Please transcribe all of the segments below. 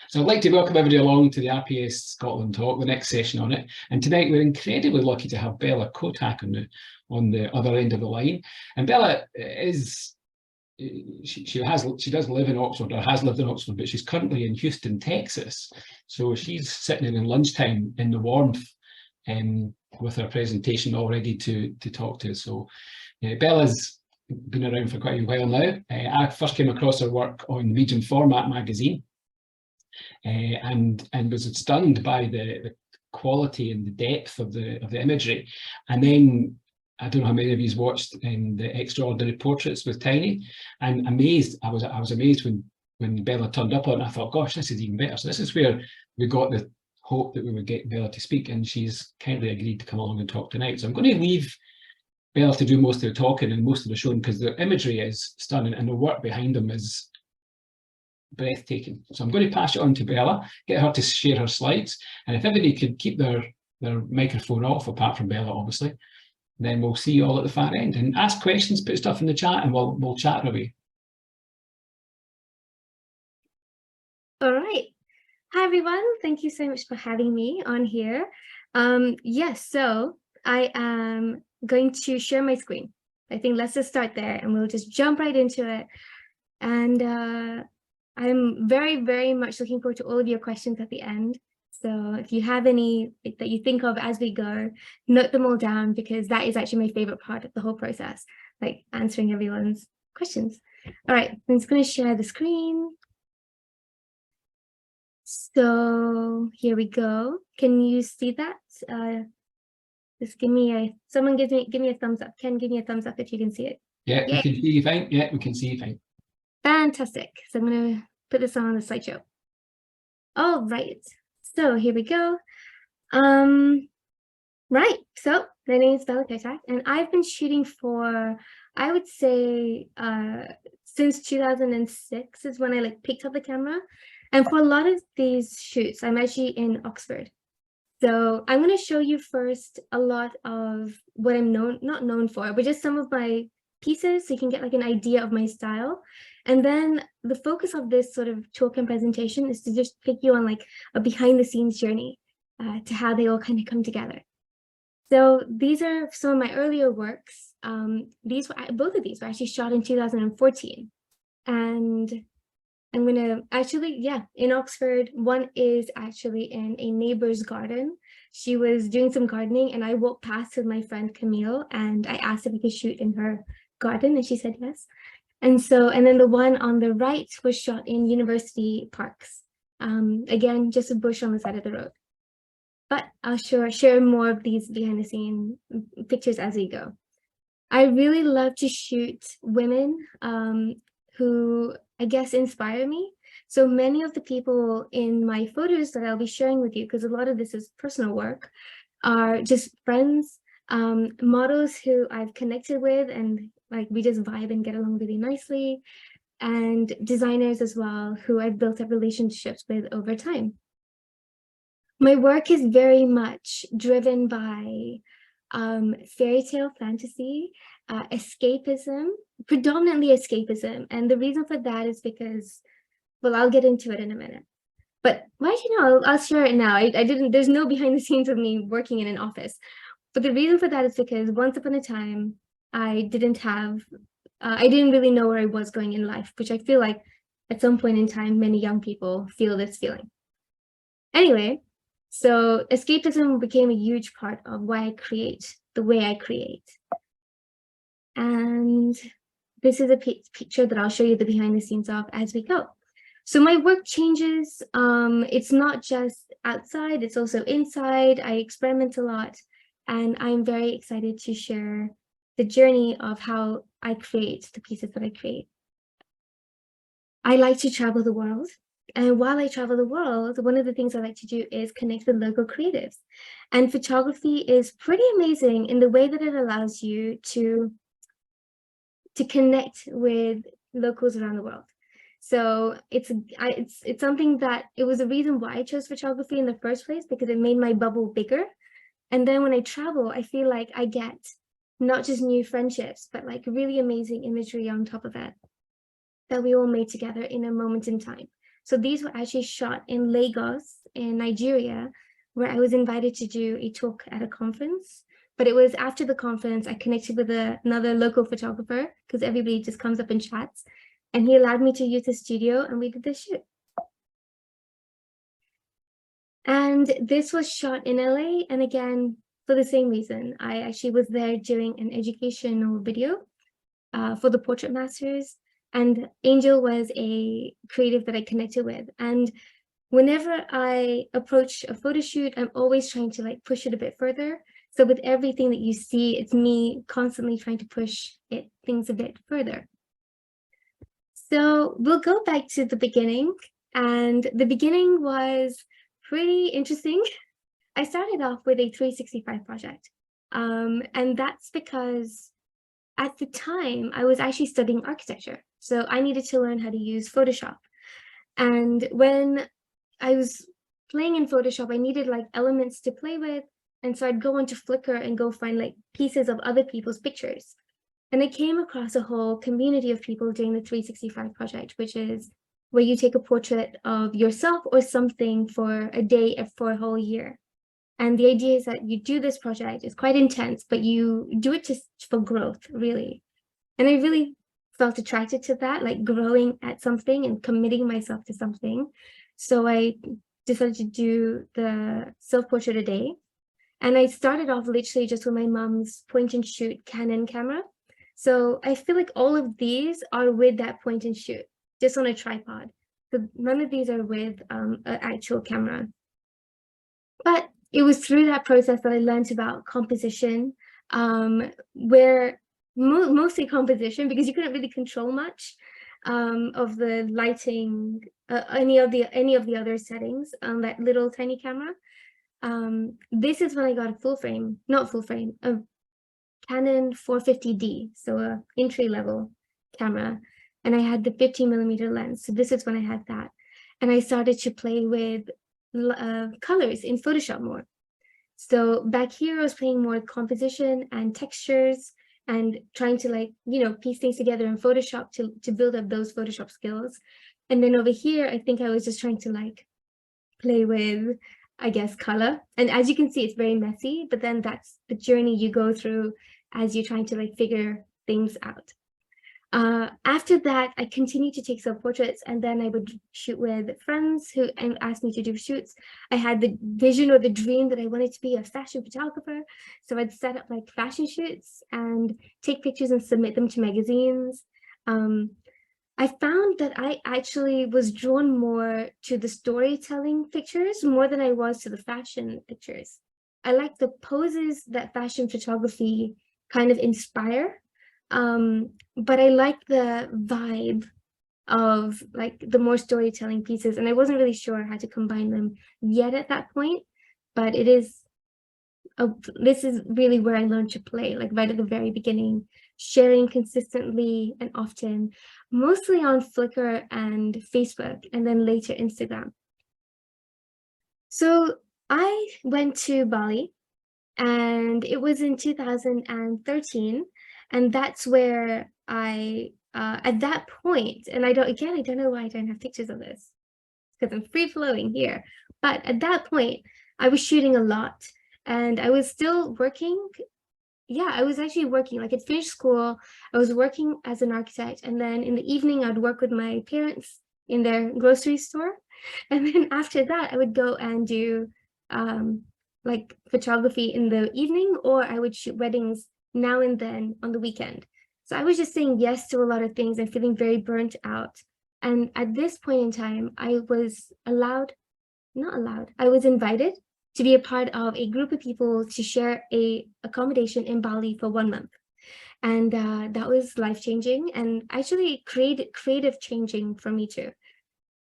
So I'd like to welcome everybody along to the RPS Scotland Talk, the next session on it. And tonight we're incredibly lucky to have Bella Kotak on the other end of the line. And Bella is, she does live in Oxford, or has lived in Oxford, but she's currently in Houston, Texas. So she's sitting in lunchtime in the warmth with her presentation all ready to talk to us. So Bella's been around for quite a while now. I first came across her work on Region Format magazine. And was stunned by the quality and the depth of the imagery. And then I don't know how many of you watched the Extraordinary Portraits with Tiny, and amazed. I was amazed when Bella turned up on it. I thought, gosh, this is even better. So this is where we got the hope that we would get Bella to speak, and she's kindly agreed to come along and talk tonight. So I'm going to leave Bella to do most of the talking and most of the showing, because the imagery is stunning and the work behind them is breathtaking. So I'm going to pass it on to Bella, get her to share her slides, and if everybody could keep their microphone off, apart from Bella, obviously, then we'll see you all at the far end. And ask questions, put stuff in the chat, and we'll chat away. All right. Hi, everyone. Thank you so much for having me on here. Yes, so I am going to share my screen. I think let's just start there, and we'll just jump right into it. And I'm very, very much looking forward to all of your questions at the end. So if you have any that you think of as we go, note them all down, because that is actually my favorite part of the whole process, like answering everyone's questions. All right, I'm just going to share the screen. So here we go. Can you see that? Just give me someone give me a thumbs up. Ken, give me a thumbs up if you can see it. Yeah, we can see you fine. Yeah, we can see you fine. Fantastic. So I'm going to put this on the slideshow. All right. So here we go. Right. So my name is Bella Kotak, and I've been shooting for, I would say, since 2006 is when I picked up the camera. And for a lot of these shoots, I'm actually in Oxford. So I'm going to show you first a lot of what I'm not known for, but just some of my pieces, so you can get an idea of my style. And then the focus of this sort of talk and presentation is to just take you on a behind the scenes journey to how they all kind of come together. So these are some of my earlier works. Both of these were actually shot in 2014. And I'm going to actually, in Oxford. One is actually in a neighbor's garden. She was doing some gardening, and I walked past with my friend Camille, and I asked if we could shoot in her garden, and she said yes. And then the one on the right was shot in university parks. Again, just a bush on the side of the road. But I'll share more of these behind the scene pictures as we go. I really love to shoot women who, I guess, inspire me. So many of the people in my photos that I'll be sharing with you, because a lot of this is personal work, are just friends, models who I've connected with, and we just vibe and get along really nicely, and designers as well, who I've built up relationships with over time. My work is very much driven by fairy tale fantasy, escapism, predominantly escapism. And the reason for that is because, well, I'll get into it in a minute. But I'll share it now. There's no behind the scenes of me working in an office. But the reason for that is because once upon a time, I didn't really know where I was going in life, which I feel like at some point in time, many young people feel this feeling. Anyway, so escapism became a huge part of why I create the way I create. And this is a picture that I'll show you the behind the scenes of as we go. So my work changes. It's not just outside, it's also inside. I experiment a lot, and I'm very excited to share the journey of how I create the pieces that I create. I like to travel the world. And while I travel the world, one of the things I like to do is connect with local creatives. And photography is pretty amazing in the way that it allows you to connect with locals around the world. So it's something that, it was the reason why I chose photography in the first place, because it made my bubble bigger. And then when I travel, I feel like I get not just new friendships, but really amazing imagery on top of it that we all made together in a moment in time. So these were actually shot in Lagos in Nigeria, where I was invited to do a talk at a conference. But it was after the conference, I connected with another local photographer, because everybody just comes up and chats. And he allowed me to use the studio, and we did the shoot. And this was shot in LA. And again, for the same reason, I actually was there doing an educational video for the Portrait Masters. And Angel was a creative that I connected with. And whenever I approach a photo shoot, I'm always trying to like push it a bit further. So with everything that you see, it's me constantly trying to push things a bit further. So we'll go back to the beginning. And the beginning was pretty interesting. I started off with a 365 project. And that's because at the time I was actually studying architecture. So I needed to learn how to use Photoshop. And when I was playing in Photoshop, I needed like elements to play with. And so I'd go onto Flickr and go find like pieces of other people's pictures. And I came across a whole community of people doing the 365 project, which is where you take a portrait of yourself or something for a day or for a whole year. And the idea is that you do this project, it's quite intense, but you do it just for growth, really. And I really felt attracted to that, like growing at something and committing myself to something. So I decided to do the self-portrait a day. And I started off literally just with my mom's point and shoot Canon camera. So I feel like all of these are with that point and shoot, just on a tripod. So none of these are with an actual camera. But it was through that process that I learned about composition, where mostly composition, because you couldn't really control much of the lighting, any of the other settings on that little tiny camera. This is when I got a a Canon 450D, so a entry level camera, and I had the 15mm lens. So this is when I had that, and I started to play with colors in Photoshop more. So back here, I was playing more composition and textures and trying to like, piece things together in Photoshop to build up those Photoshop skills. And then over here, I think I was just trying to like play with, I guess, color. And as you can see, it's very messy, but then that's the journey you go through as you're trying to like figure things out. After that, I continued to take self-portraits, and then I would shoot with friends who asked me to do shoots. I had the vision or the dream that I wanted to be a fashion photographer. So I'd set up like fashion shoots and take pictures and submit them to magazines. I found that I actually was drawn more to the storytelling pictures more than I was to the fashion pictures. I like the poses that fashion photography kind of inspire. But I like the vibe of like the more storytelling pieces, and I wasn't really sure how to combine them yet at that point, but this is really where I learned to play, like right at the very beginning, sharing consistently and often, mostly on Flickr and Facebook, and then later Instagram. So I went to Bali, and it was in 2013. And that's where I, at that point, and I don't know why I don't have pictures of this, because I'm free flowing here. But at that point, I was shooting a lot, and I was still working. Yeah, I was actually working. Like, I'd finished school, I was working as an architect, and then in the evening, I'd work with my parents in their grocery store. And then after that, I would go and do like photography in the evening, or I would shoot weddings now and then on the weekend. So I was just saying yes to a lot of things and feeling very burnt out. And at this point in time, I was I was invited to be a part of a group of people to share a accommodation in Bali for 1 month. And that was life-changing and actually creative changing for me too.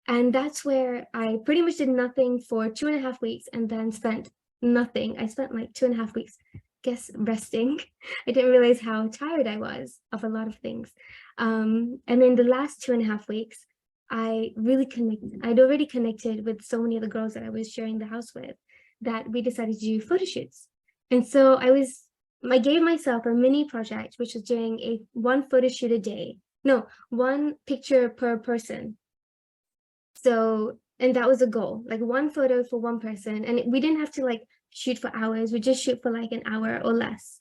And that's where I pretty much did nothing for 2.5 weeks, and then spent nothing. I spent like 2.5 weeks, guess, resting. I didn't realize how tired I was of a lot of things. And in the last 2.5 weeks, I really connected. I'd already connected with so many of the girls that I was sharing the house with, that we decided to do photo shoots. And so I gave myself a mini project, which was doing one photo shoot a day. No, one picture per person. So, and that was a goal, like one photo for one person. And we didn't have to like shoot for hours. We just shoot for like an hour or less.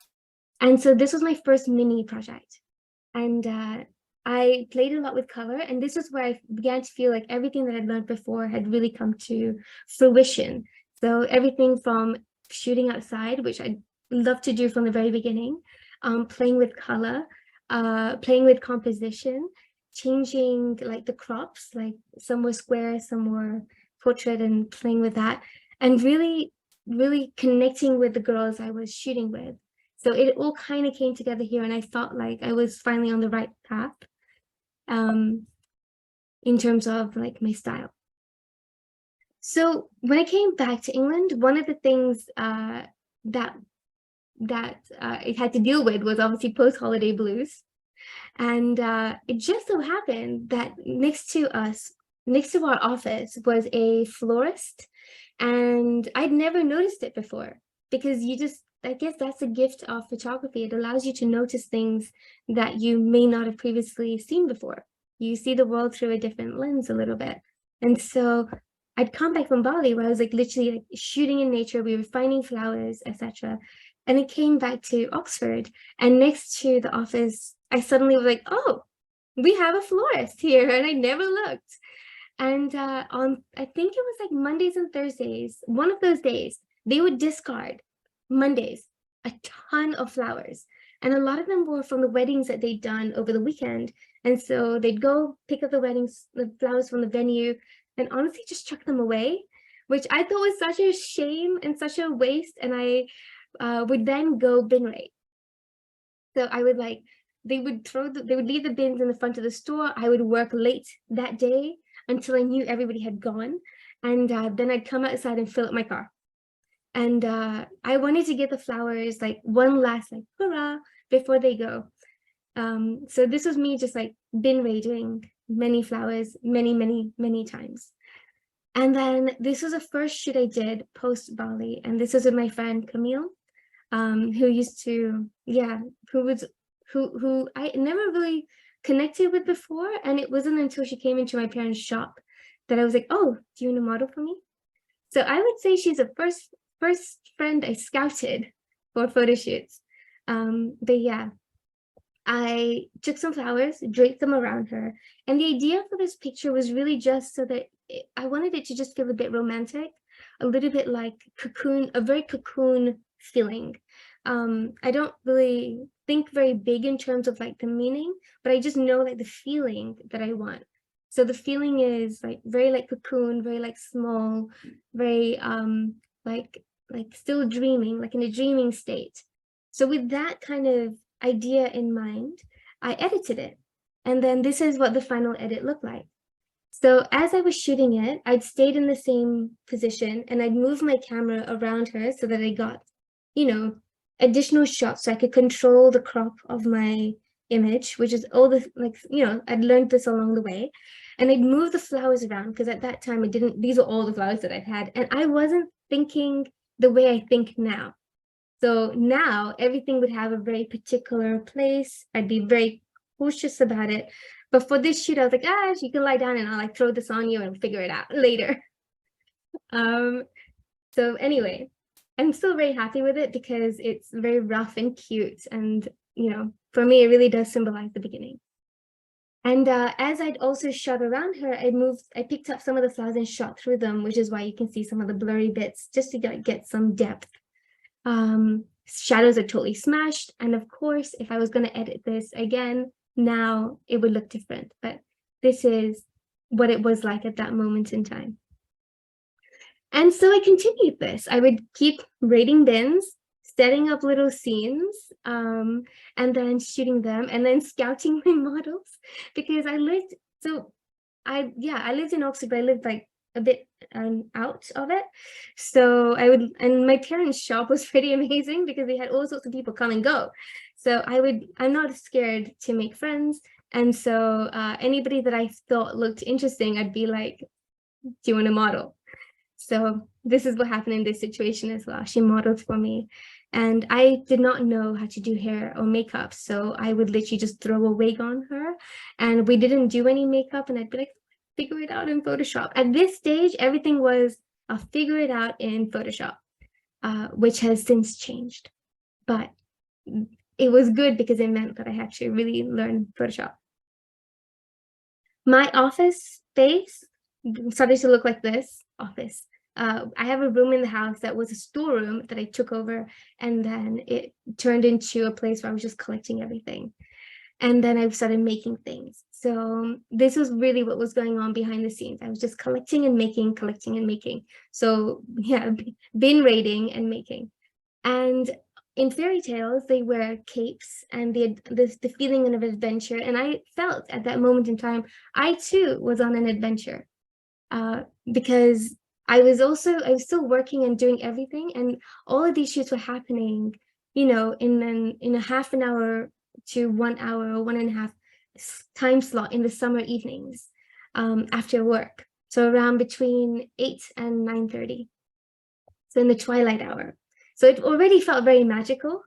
And so this was my first mini project. And I played a lot with color. And this was where I began to feel like everything that I'd learned before had really come to fruition. So everything from shooting outside, which I love to do from the very beginning, playing with color, playing with composition, changing like the crops, like some were square, some were portrait, and playing with that, and really, really connecting with the girls I was shooting with. So it all kind of came together here, and I felt like I was finally on the right path in terms of like my style. So when I came back to England, one of the things that it had to deal with was obviously post-holiday blues. And it just so happened that next to us, next to our office, was a florist. And I'd never noticed it before, because you just, I guess that's a gift of photography. It allows you to notice things that you may not have previously seen before. You see the world through a different lens a little bit. And so I'd come back from Bali, where I was like literally like shooting in nature. We were finding flowers, etc. And I came back to Oxford, and next to the office, I suddenly was like, oh, we have a florist here, and I never looked. And on, I think it was like Mondays and Thursdays, one of those days, they would discard Mondays a ton of flowers. And a lot of them were from the weddings that they'd done over the weekend. And so they'd go pick up the flowers from the venue, and honestly just chuck them away, which I thought was such a shame and such a waste. And I would then go bin rate. So I would like, they would leave the bins in the front of the store. I would work late that day until I knew everybody had gone. And then I'd come outside and fill up my car. And I wanted to get the flowers like one last like hurrah before they go. So this was me just like bin raiding many flowers many times. And then this was the first shoot I did post Bali, and this was with my friend Camille, who used to, who I never really connected with before. And it wasn't until she came into my parents' shop that I was like, oh, do you want to model for me? So I would say she's the first friend I scouted for photo shoots. But yeah, I took some flowers, draped them around her. And the idea for this picture was really just so that I wanted it to just feel a bit romantic, a little bit like cocoon, a very cocoon feeling. I don't really think very big in terms of like the meaning, but I just know like the feeling that I want. So the feeling is like very like cocoon, very like small, very like still dreaming, like in a dreaming state. So with that kind of idea in mind, I edited it. And then this is what the final edit looked like. So as I was shooting it, I'd stayed in the same position, and I'd moved my camera around her so that I got, you know, additional shots so I could control the crop of my image, which is all the, like, you know, I'd learned this along the way. And I'd move the flowers around because at that time these are all the flowers that I've had. And I wasn't thinking the way I think now. So now everything would have a very particular place. I'd be very cautious about it. But for this shoot, I was like, you can lie down and I'll like throw this on you and figure it out later. So anyway, I'm still very happy with it because it's very rough and cute. And, you know, for me, it really does symbolize the beginning. And as I'd also shot around her, I picked up some of the flowers and shot through them, which is why you can see some of the blurry bits just to get some depth. Shadows are totally smashed. And of course, if I was going to edit this again, now it would look different, but this is what it was like at that moment in time. And so I continued this. I would keep raiding bins, setting up little scenes, and then shooting them, and then scouting my models, because I lived in Oxford, but I lived like a bit out of it. So and my parents' shop was pretty amazing because they had all sorts of people come and go. So I'm not scared to make friends. And so anybody that I thought looked interesting, I'd be like, do you want to model? So this is what happened in this situation as well. She modeled for me. And I did not know how to do hair or makeup. So I would literally just throw a wig on her. And we didn't do any makeup. And I'd be like, figure it out in Photoshop. At this stage, everything was, I'll figure it out in Photoshop, which has since changed. But it was good because it meant that I had to really learn Photoshop. My office space started to look like this office. I have a room in the house that was a storeroom that I took over, and then it turned into a place where I was just collecting everything. And then I started making things. So this was really what was going on behind the scenes. I was just collecting and making, collecting and making. So yeah, bin raiding and making. And in fairy tales, they wear capes and the feeling of adventure. And I felt at that moment in time, I too was on an adventure, because I was still working and doing everything. And all of these shoots were happening, in a half an hour to 1 hour or 1.5 time slot in the summer evenings, after work. So around between 8 and 9:30. So in the twilight hour. So it already felt very magical,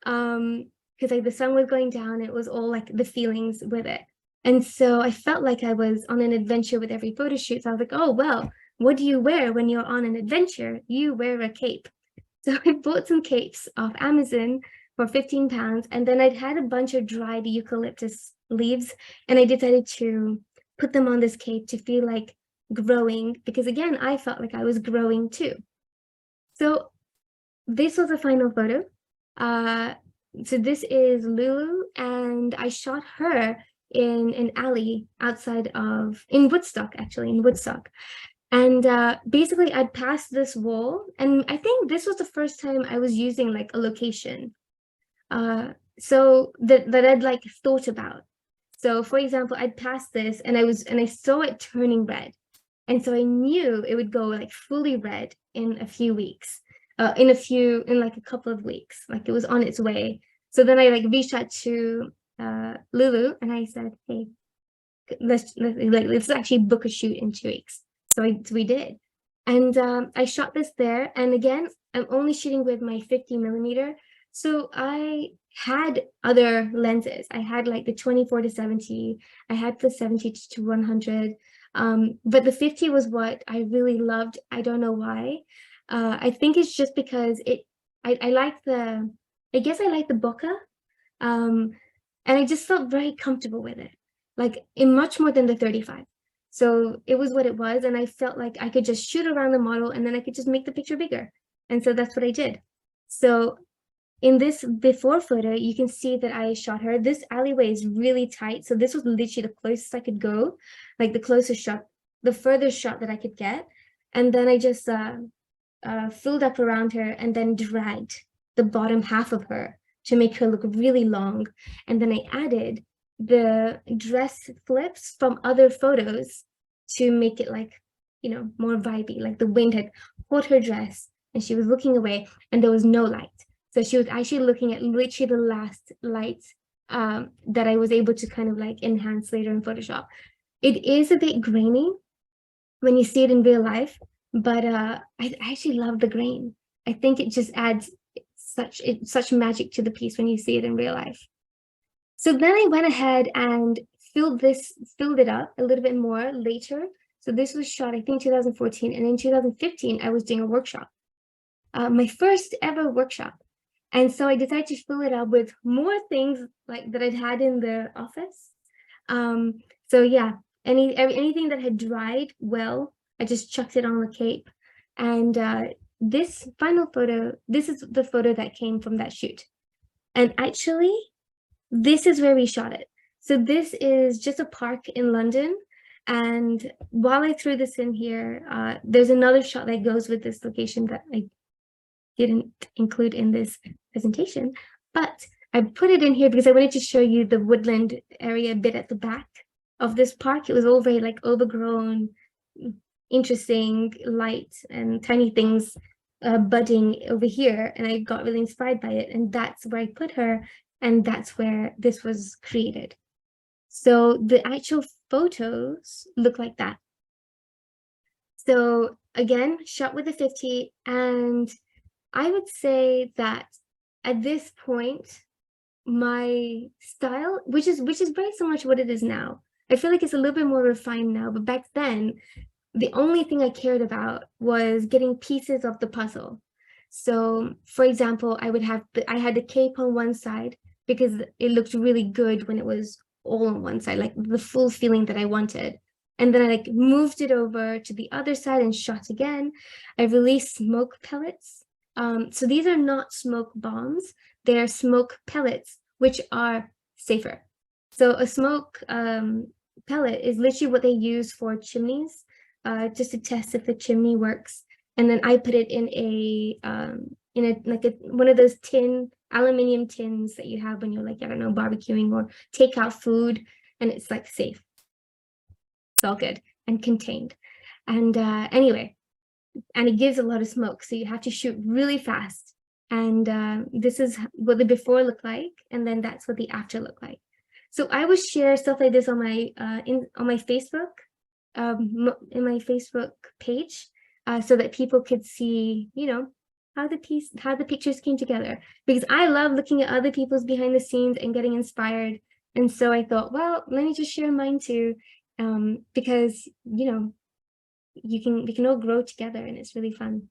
because like the sun was going down. It was all like the feelings with it. And so I felt like I was on an adventure with every photo shoot. So I was like, oh, well, what do you wear when you're on an adventure? You wear a cape. So I bought some capes off Amazon for £15. And then I'd had a bunch of dried eucalyptus leaves, and I decided to put them on this cape to feel like growing, because again, I felt like I was growing too. So this was a final photo. So this is Lulu, and I shot her in an alley in Woodstock, actually, in Woodstock. And basically I'd passed this wall, and I think this was the first time I was using like a location, so that I'd like thought about. So for example, I'd passed this and I saw it turning red. And so I knew it would go like fully red in a few weeks, in like a couple of weeks, like it was on its way. So then I like reached out to Lulu and I said, hey, let's actually book a shoot in 2 weeks. So we did. And I shot this there. And again, I'm only shooting with my 50mm. So I had other lenses. I had like the 24-70. I had the 70-100. But the 50 was what I really loved. I don't know why. I think it's just because I like the bokeh. And I just felt very comfortable with it, like in much more than the 35. So it was what it was. And I felt like I could just shoot around the model and then I could just make the picture bigger. And so that's what I did. So in this before photo, you can see that I shot her. This alleyway is really tight. So this was literally the closest I could go, like the closest shot, the furthest shot that I could get. And then I just filled up around her and then dragged the bottom half of her to make her look really long. And then I added the dress flips from other photos to make it like, more vibey, like the wind had caught her dress and she was looking away and there was no light. So she was actually looking at literally the last light that I was able to kind of like enhance later in Photoshop. It is a bit grainy when you see it in real life, but I actually love the grain. I think it just adds such magic to the piece when you see it in real life. So then I went ahead and filled it up a little bit more later. So this was shot, I think, 2014, and in 2015 I was doing a workshop, my first ever workshop. And so I decided to fill it up with more things like that I'd had in the office. So yeah, anything that had dried well, I just chucked it on the cape. And this final photo, this is the photo that came from that shoot. And actually, this is where we shot it. So this is just a park in London. And while I threw this in here, there's another shot that goes with this location that I didn't include in this presentation, but I put it in here because I wanted to show you the woodland area bit at the back of this park. It was all very like overgrown, interesting, light and tiny things budding over here, and I got really inspired by it, and that's where I put her, and that's where this was created. So the actual photos look like that. So again, shot with a 50, and I would say that at this point, my style, which is very similar to what it is now, I feel like it's a little bit more refined now, but back then, the only thing I cared about was getting pieces of the puzzle. So, for example, I had the cape on one side because it looked really good when it was all on one side, like the full feeling that I wanted. And then I like moved it over to the other side and shot again. I released smoke pellets. So these are not smoke bombs, they are smoke pellets, which are safer. So a smoke pellet is literally what they use for chimneys, just to test if the chimney works. And then I put it in a one of those aluminum tins that you have when you're like, I don't know, barbecuing or take out food, and it's like safe. It's all good and contained. And anyway, and it gives a lot of smoke, so you have to shoot really fast. And this is what the before looked like, and then that's what the after looked like. So I would share stuff like this on my Facebook, in my Facebook page, so that people could see, you know, how the pictures came together. Because I love looking at other people's behind the scenes and getting inspired. And so I thought, well, let me just share mine too, because you know, we can all grow together, and it's really fun.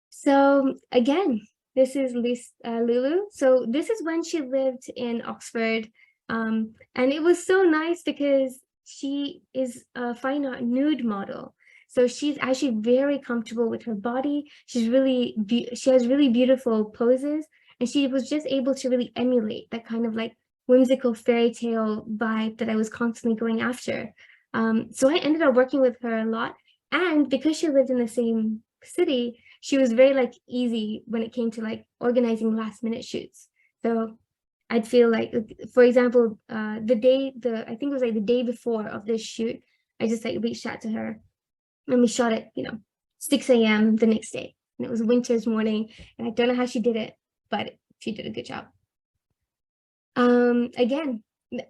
So again, this is Lulu. So this is when she lived in Oxford, and it was so nice because she is a fine art nude model. So she's actually very comfortable with her body. She has really beautiful poses, and she was just able to really emulate that kind of like whimsical fairy tale vibe that I was constantly going after. So I ended up working with her a lot, and because she lived in the same city, she was very like easy when it came to like organizing last minute shoots. So I'd feel like, for example, I think it was like the day before of this shoot, I just like reached out to her and we shot it, you know, 6 a.m. the next day. And it was winter's morning, and I don't know how she did it, but she did a good job. Again,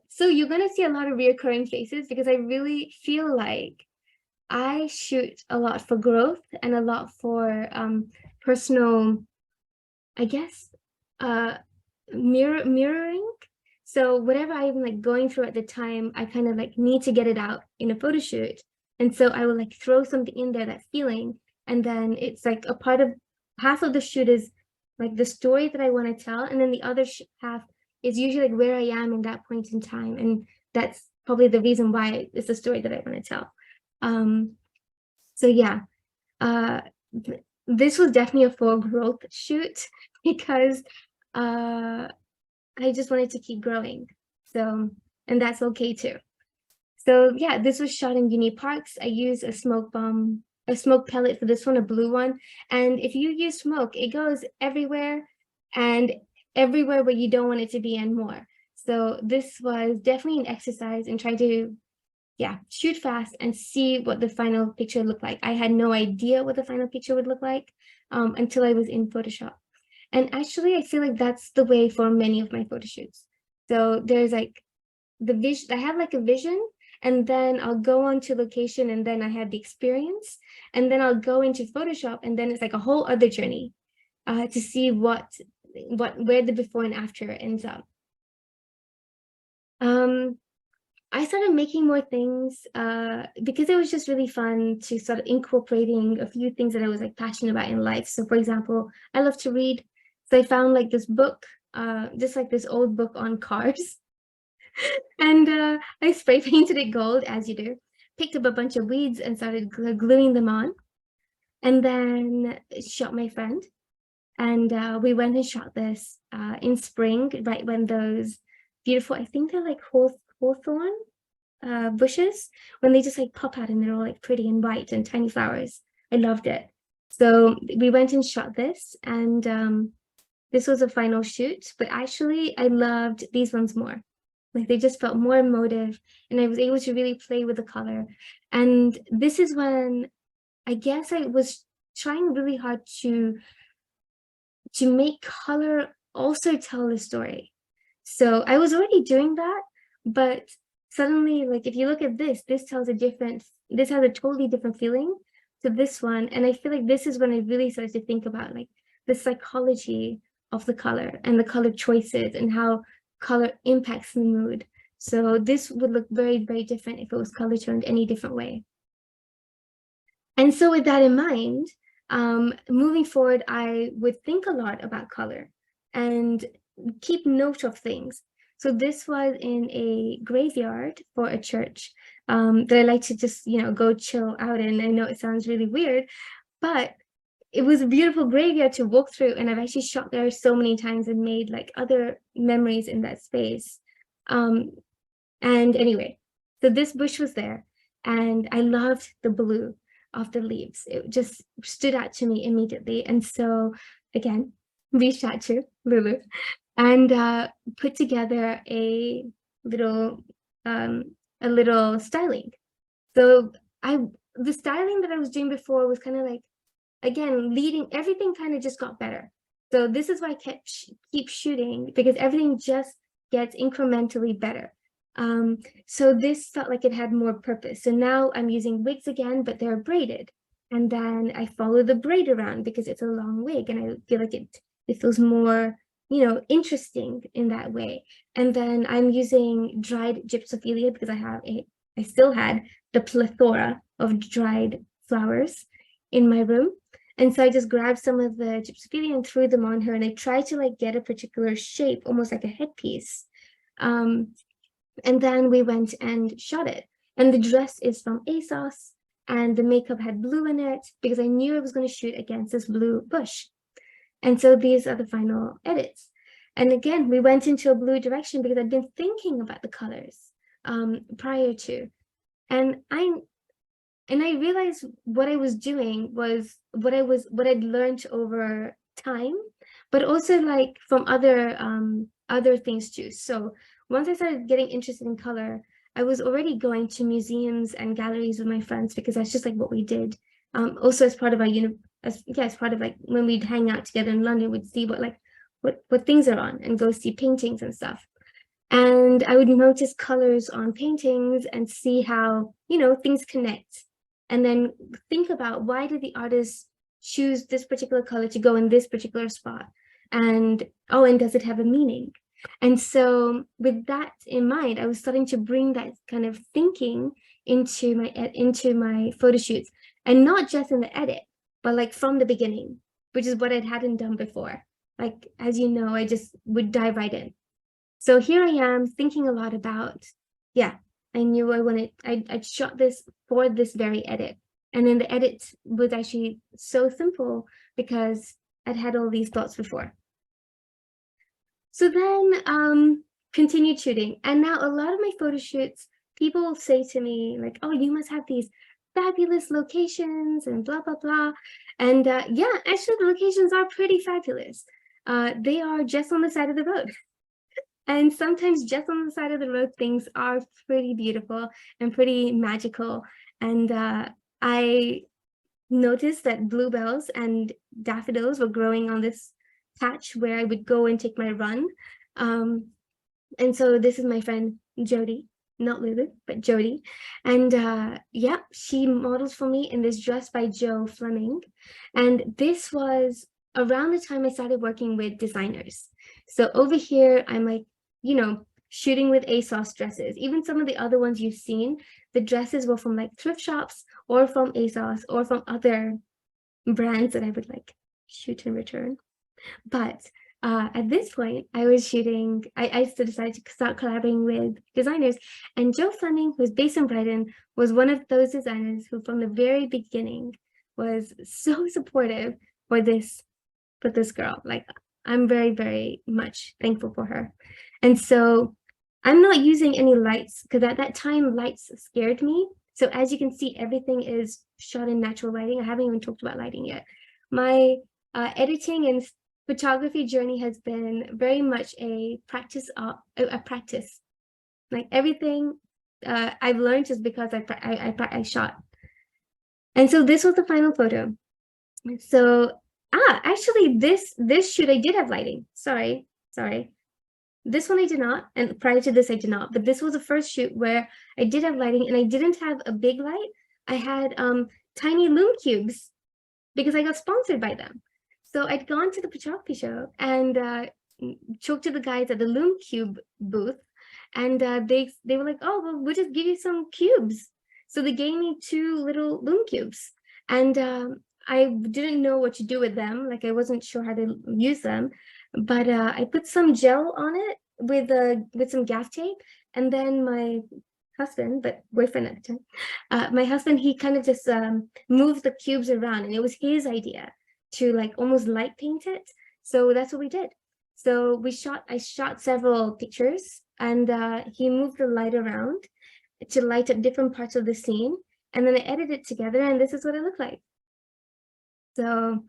so you're gonna see a lot of reoccurring faces because I really feel like I shoot a lot for growth and a lot for personal, I guess, mirroring. So whatever I'm like going through at the time, I kind of like need to get it out in a photo shoot. And so I will like throw something in there, that feeling, and then it's like a part of half of the shoot is like the story that I want to tell, and then the other half is usually like where I am in that point in time, and that's probably the reason why it's the story that I want to tell. So yeah, this was definitely a for growth shoot because I just wanted to keep growing. So, and that's okay too. So yeah, this was shot in Uni Parks. I used a smoke pellet for this one, a blue one. And if you use smoke, it goes everywhere and everywhere where you don't want it to be and more. So this was definitely an exercise in trying to, yeah, shoot fast and see what the final picture looked like. I had no idea what the final picture would look like until I was in Photoshop. And actually, I feel like that's the way for many of my photo shoots. So there's like the vision, I have like a vision, and then I'll go on to location, and then I have the experience, and then I'll go into Photoshop, and then it's like a whole other journey to see where the before and after ends up. I started making more things because it was just really fun to sort of incorporating a few things that I was like passionate about in life. So for example, I love to read. So I found like this book, just like this old book on cars. And I spray painted it gold, as you do, picked up a bunch of weeds and started gluing them on, and then shot my friend. And we went and shot this in spring, right when those beautiful, I think they're like hawthorn bushes, when they just like pop out and they're all like pretty and white and tiny flowers. I loved it. So we went and shot this, and this was a final shoot, but actually I loved these ones more. Like they just felt more emotive, and I was able to really play with the color. And this is when I guess I was trying really hard to make color also tell the story. So I was already doing that, but suddenly, like if you look at this has a totally different feeling to this one. And I feel like this is when I really started to think about like the psychology of the color and the color choices and how color impacts the mood. So this would look very, very different if it was color toned any different way. And so with that in mind, moving forward, I would think a lot about color and keep note of things. So this was in a graveyard for a church that I like to just, go chill out in. I know it sounds really weird, but it was a beautiful graveyard to walk through. And I've actually shot there so many times and made like other memories in that space. And anyway, so this bush was there and I loved the blue of the leaves. It just stood out to me immediately. And so again, reached out to Lulu and put together a little styling. So the styling that I was doing before was kind of like, again, everything kind of just got better. So this is why I keep shooting, because everything just gets incrementally better. So this felt like it had more purpose. So now I'm using wigs again, but they're braided. And then I follow the braid around because it's a long wig and I feel like it feels more, interesting in that way. And then I'm using dried gypsophilia because I still had the plethora of dried flowers in my room. And so I just grabbed some of the gypsophilia and threw them on her. And I tried to like get a particular shape, almost like a headpiece. And then we went and shot it. And the dress is from ASOS and the makeup had blue in it because I knew I was going to shoot against this blue bush. And so these are the final edits. And again, we went into a blue direction because I'd been thinking about the colors prior to. And I realized what I was doing was what I'd learned over time, but also like from other things too. So once I started getting interested in color, I was already going to museums and galleries with my friends because that's just like what we did. Also as part of our as part of like when we'd hang out together in London, we'd see what things are on and go see paintings and stuff. And I would notice colors on paintings and see how, things connect. And then think about why did the artist choose this particular color to go in this particular spot? And does it have a meaning? And so with that in mind, I was starting to bring that kind of thinking into my photo shoots, and not just in the edit, but like from the beginning, which is what I hadn't done before. Like, as you know, I just would dive right in. So here I am thinking a lot about, I knew I shot this for this very edit. And then the edit was actually so simple because I'd had all these thoughts before. So then continued shooting. And now a lot of my photo shoots, people will say to me like, oh, you must have these fabulous locations and blah, blah, blah. And actually the locations are pretty fabulous. They are just on the side of the road. And sometimes just on the side of the road, things are pretty beautiful and pretty magical. And I noticed that bluebells and daffodils were growing on this patch where I would go and take my run. And so this is my friend Jody, not Lulu, but Jody. And she modeled for me in this dress by Joe Fleming. And this was around the time I started working with designers. So over here, I'm like, shooting with ASOS dresses. Even some of the other ones you've seen, the dresses were from like thrift shops or from ASOS or from other brands that I would like shoot and return. But at this point, I was shooting, I decided to start collaborating with designers. And Joe Fleming, who's based in Brighton, was one of those designers who from the very beginning was so supportive for this girl. Like, I'm very, very much thankful for her. And so I'm not using any lights because at that time, lights scared me. So as you can see, everything is shot in natural lighting. I haven't even talked about lighting yet. My editing and photography journey has been very much a practice. Like everything I've learned just because I shot. And so this was the final photo. So actually this shoot I did have lighting. Sorry. This one I did not, and prior to this I did not, but this was the first shoot where I did have lighting and I didn't have a big light. I had tiny loom cubes because I got sponsored by them. So I'd gone to the photography show and talked to the guys at the loom cube booth, And they were like, oh, well, we'll just give you some cubes. So they gave me 2 little loom cubes, and I didn't know what to do with them. Like, I wasn't sure how to use them, but I put some gel on it with some gaff tape, and then my husband, but boyfriend at the time, my husband, he kind of just moved the cubes around, and it was his idea to like almost light paint it. So that's what we did. So I shot several pictures, and he moved the light around to light up different parts of the scene, and then I edited it together, and this is what it looked like. So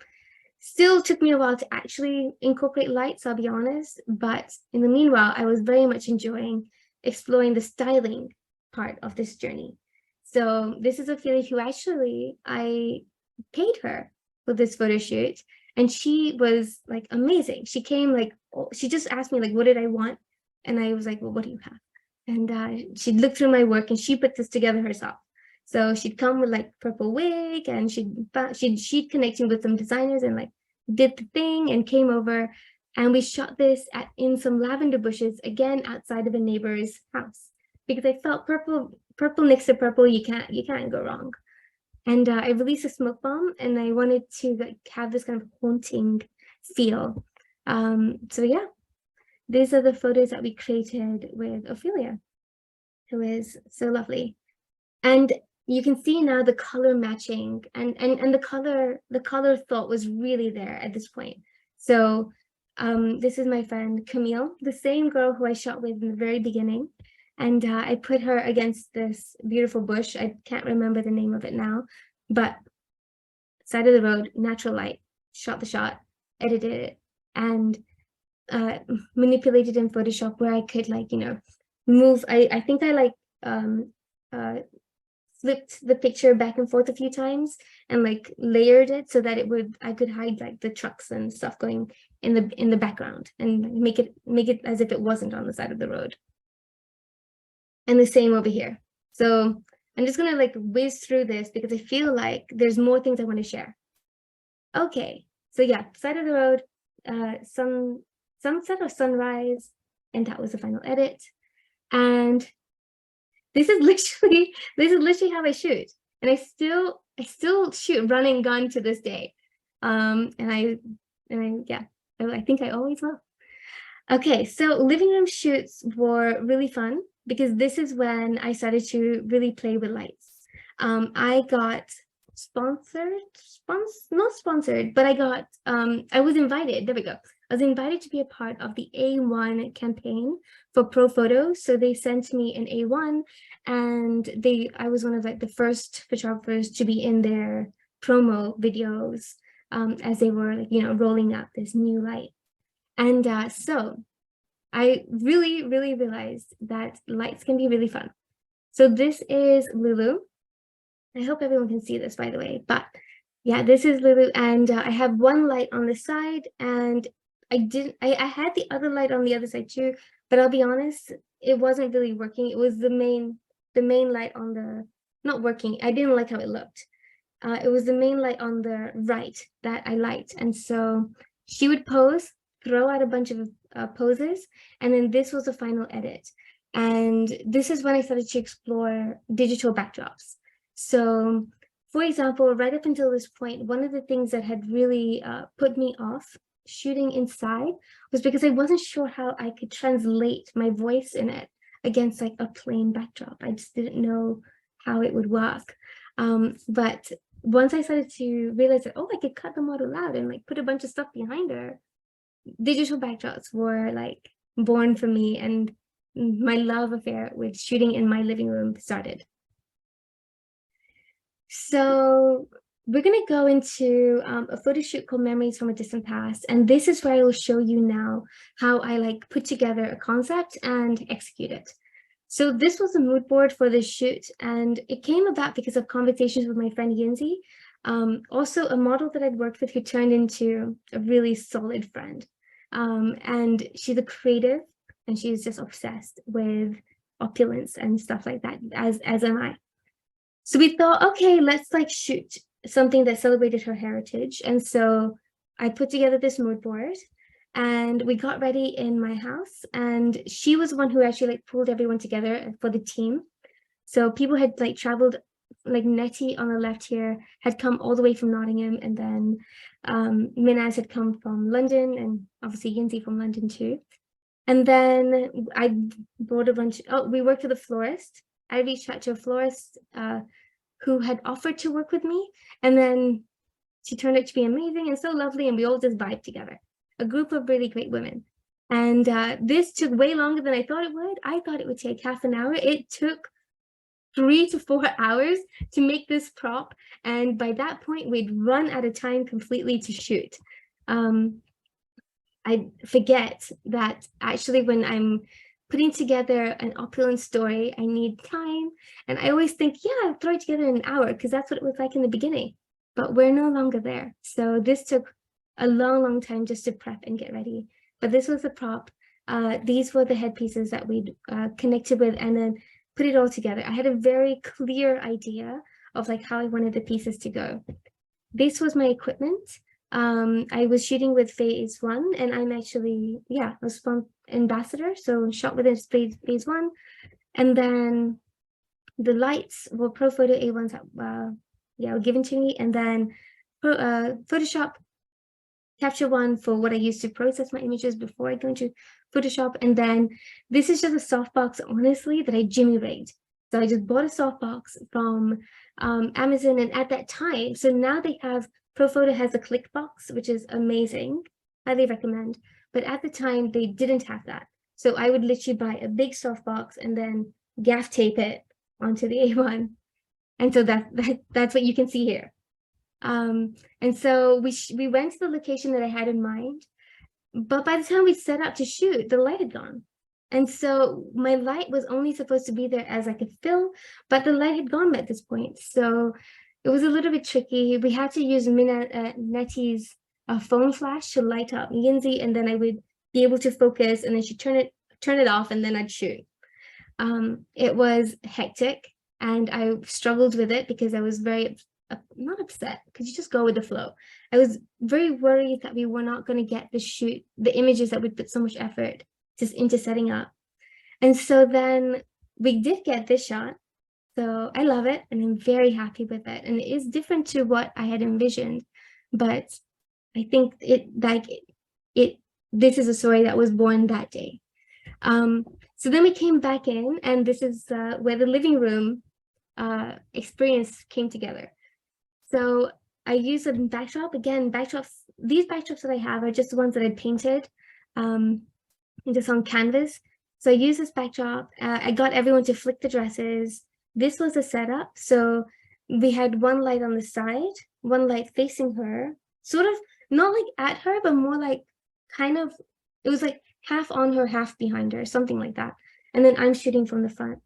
still took me a while to actually incorporate lights, I'll be honest, but in the meanwhile, I was very much enjoying exploring the styling part of this journey. So this is Ophelia, who actually I paid her for this photo shoot, and she was like amazing. She came like, she just asked me like, what did I want? And I was like, well, what do you have? And she'd look through my work, and she put this together herself. So she'd come with like purple wig, and she'd connect me with some designers, and like did the thing and came over, and we shot this in some lavender bushes, again outside of a neighbor's house, because I felt purple next to purple, you can't go wrong. And I released a smoke bomb, and I wanted to like have this kind of haunting feel. So yeah, these are the photos that we created with Ophelia, who is so lovely. And you can see now the color matching, and the color thought was really there at this point. So this is my friend Camille, the same girl who I shot with in the very beginning. And I put her against this beautiful bush. I can't remember the name of it now, but side of the road, natural light, shot the shot, edited it, and manipulated in Photoshop where I could like, move. I think I like flipped the picture back and forth a few times and like layered it so that I could hide like the trucks and stuff going in the background and make it as if it wasn't on the side of the road. And the same over here. So I'm just gonna like whiz through this because I feel like there's more things I want to share. Okay, so yeah, side of the road, sunset or sunrise, and that was the final edit. And this is literally how I shoot, and I still shoot run and gun to this day. I think I always will. Okay, so living room shoots were really fun because this is when I started to really play with lights. I got not sponsored, but I was invited. There we go. I was invited to be a part of the A1 campaign for Pro Photos. So they sent me an A1, and I was one of like the first photographers to be in their promo videos as they were like, rolling out this new light. And so I really, really realized that lights can be really fun. So this is Lulu. I hope everyone can see this, by the way, but yeah, this is Lulu, and I have one light on the side, and I had the other light on the other side too, but I'll be honest, it wasn't really working. It was the main light on the, not working. I didn't like how it looked. It was the main light on the right that I liked. And so she would pose, throw out a bunch of poses, and then this was the final edit. And this is when I started to explore digital backdrops. So for example, right up until this point, one of the things that had really put me off shooting inside was because I wasn't sure how I could translate my voice in it against like a plain backdrop. I just didn't know how it would work. But once I started to realize that, I could cut the model out and like put a bunch of stuff behind her, digital backdrops were like born for me, and my love affair with shooting in my living room started. So we're going to go into a photo shoot called Memories from a Distant Past. And this is where I will show you now how I like put together a concept and execute it. So this was the mood board for the shoot, and it came about because of conversations with my friend Yinzi, also a model that I'd worked with who turned into a really solid friend. And she's a creative, and she's just obsessed with opulence and stuff like that, as am I. So we thought, okay, let's like shoot something that celebrated her heritage. And so I put together this mood board, and we got ready in my house, and she was the one who actually like pulled everyone together for the team. So people had like traveled, like Nettie on the left here had come all the way from Nottingham, and then Minaz had come from London, and obviously Yinzi from London too. And then I brought a bunch. Oh, we worked with a florist. I reached out to a florist who had offered to work with me, and then she turned out to be amazing and so lovely, and we all just vibed together. A group of really great women. And this took way longer than I thought it would. I thought it would take half an hour. It took 3 to 4 hours to make this prop, and by that point we'd run out of time completely to shoot. I forget that actually when I'm putting together an opulent story, I need time, and I always think, yeah, I'll throw it together in an hour because that's what it was like in the beginning, but we're no longer there. So this took a long time just to prep and get ready, but this was the prop. These were the headpieces that we'd connected with, and then put it all together. I had a very clear idea of like how I wanted the pieces to go. This was my equipment. I was shooting with Phase 1, and I'm actually, yeah, I was from ambassador, so shot with phase 1. And then the lights were Pro Photo A1s that were given to me, and then Photoshop Capture One for what I used to process my images before I go into Photoshop. And then this is just a softbox, honestly, that I jimmy rigged. So I just bought a softbox from Amazon, and at that time, so now they have, ProPhoto has a click box, which is amazing, highly recommend. But at the time, they didn't have that. So I would literally buy a big softbox and then gaff tape it onto the A1. And so that's what you can see here. And so we went to the location that I had in mind, but by the time we set out to shoot, the light had gone. And so my light was only supposed to be there as like a fill, but the light had gone at this point. So it was a little bit tricky. We had to use Nettie's phone flash to light up Yinzi, and then I would be able to focus, and then she'd turn it off, and then I'd shoot. It was hectic, and I struggled with it because I was very not upset, because you just go with the flow. I was very worried that we were not going to get the images that we put so much effort just into setting up. And so then we did get this shot. So I love it, and I'm very happy with it. And it is different to what I had envisioned, but I think this is a story that was born that day. So then we came back in, and this is where the living room experience came together. So I use a backdrop. Again, these backdrops that I have are just the ones that I painted just on canvas. So I use this backdrop. I got everyone to flick the dresses. This was a setup. So we had one light on the side, one light facing her, sort of not like at her, but more like kind of, it was like half on her, half behind her, something like that. And then I'm shooting from the front.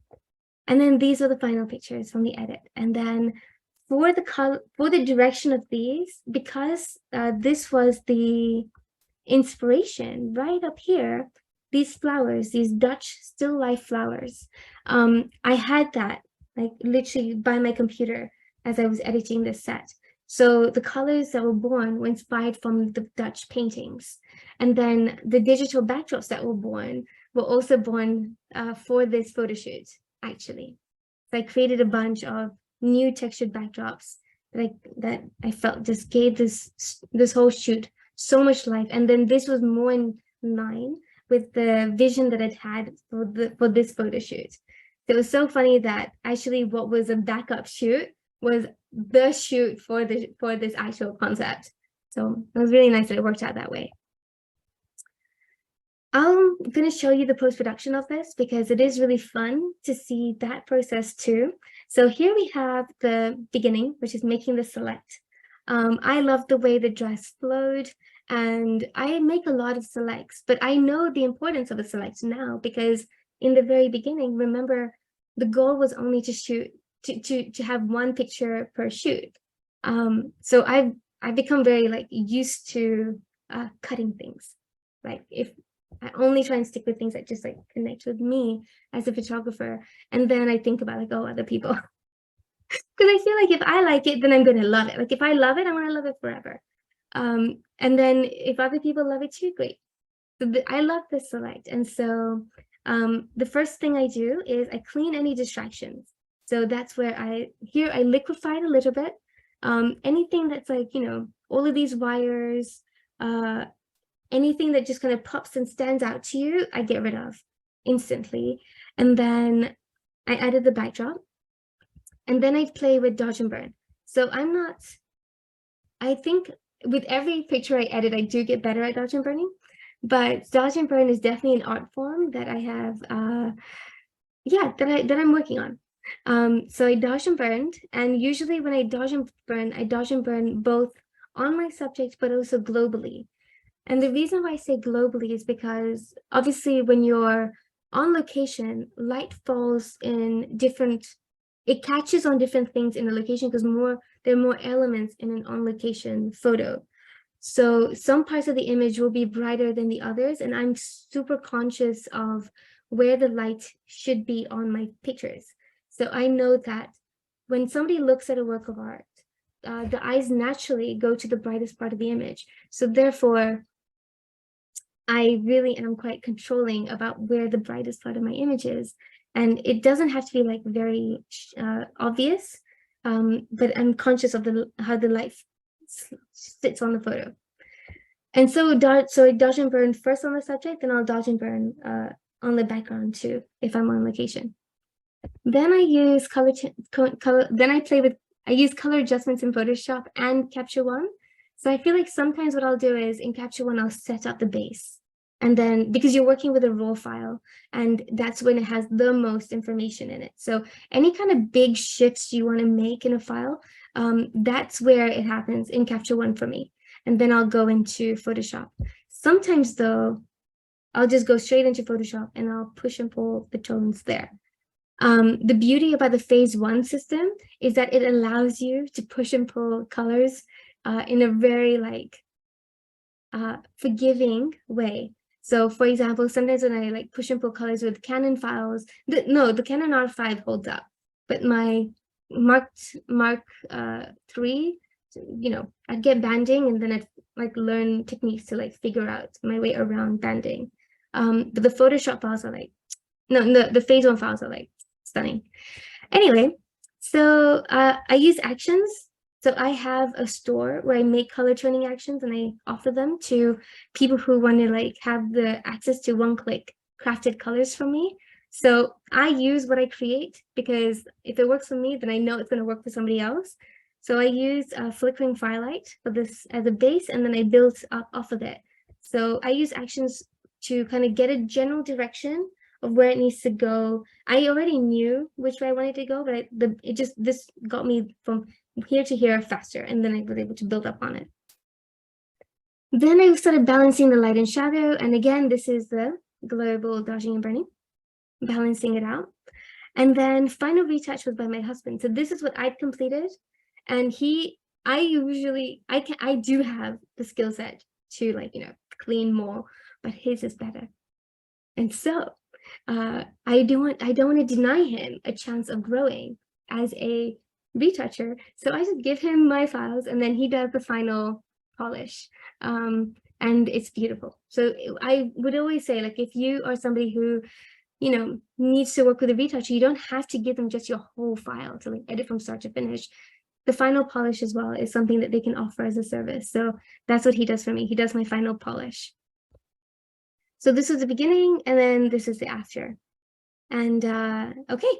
And then these are the final pictures from the edit. And then for the direction of these, because this was the inspiration right up here, these flowers, these Dutch still life flowers, I had that like literally by my computer as I was editing this set. So the colors that were born were inspired from the Dutch paintings, and then the digital backdrops that were born were also born for this photo shoot, actually. So I created a bunch of new textured backdrops that I felt just gave this whole shoot so much life. And then this was more in line with the vision that I'd had for this photo shoot. It was so funny that actually what was a backup shoot was the shoot for this actual concept. So it was really nice that it worked out that way. I'm going to show you the post-production of this because it is really fun to see that process too. So here we have the beginning, which is making the select. I love the way the dress flowed, and I make a lot of selects, but I know the importance of a select now because in the very beginning, remember, the goal was only to shoot, to have one picture per shoot. So I've become very like used to cutting things. Like if I only try and stick with things that just like connect with me as a photographer. And then I think about like, oh, other people. Because I feel like if I like it, then I'm going to love it. Like if I love it, I want to love it forever. And then if other people love it too, great. So I love the select. And so the first thing I do is I clean any distractions. So that's where I liquefy it a little bit. Anything that's like, all of these wires, anything that just kind of pops and stands out to you, I get rid of instantly. And then I added the backdrop. And then I play with dodge and burn. So I think with every picture I edit, I do get better at dodge and burning. But dodge and burn is definitely an art form that I have, that I'm working on. So I dodge and burned, and usually when I dodge and burn both on my subject, but also globally. And the reason why I say globally is because obviously when you're on location, light falls in different, it catches on different things in a location because there are more elements in an on location photo. So some parts of the image will be brighter than the others, and I'm super conscious of where the light should be on my pictures. So I know that when somebody looks at a work of art, the eyes naturally go to the brightest part of the image. So therefore, I really am quite controlling about where the brightest part of my image is. And it doesn't have to be like very obvious, but I'm conscious of how the light sits on the photo. And so I dodge and burn first on the subject, and I'll dodge and burn on the background too, if I'm on location. Then I use I use color adjustments in Photoshop and Capture One. So I feel like sometimes what I'll do is in Capture One, I'll set up the base. And then because you're working with a raw file, and that's when it has the most information in it. So any kind of big shifts you want to make in a file, that's where it happens in Capture One for me. And then I'll go into Photoshop. Sometimes though, I'll just go straight into Photoshop and I'll push and pull the tones there. The beauty about the phase one system is that it allows you to push and pull colors in a very forgiving way. So for example, sometimes when I like push and pull colors with Canon files, the Canon R5 holds up, but my Mark III, I'd get banding, and then I'd like learn techniques to like figure out my way around banding. But the Photoshop files are like, the phase one files are like stunning. Anyway, so I use actions. So I have a store where I make color turning actions, and I offer them to people who want to like have the access to one-click crafted colors from me. So I use what I create because if it works for me, then I know it's going to work for somebody else. So I use flickering firelight for this as a base, and then I build up off of it. So I use actions to kind of get a general direction of where it needs to go. I already knew which way I wanted to go, but this got me from here to here faster, and then I was able to build up on it. Then I started balancing the light and shadow, and again, this is the global dodging and burning, balancing it out. And then final retouch was by my husband. So this is what I'd completed, and I do have the skill set to clean more, but his is better. And so I don't want to deny him a chance of growing as a retoucher. So I just give him my files, and then he does the final polish. And it's beautiful. So I would always say, like, if you are somebody who, needs to work with a retoucher, you don't have to give them just your whole file to like edit from start to finish. The final polish as well is something that they can offer as a service. So that's what he does for me. He does my final polish. So this is the beginning, and then this is the after. And okay,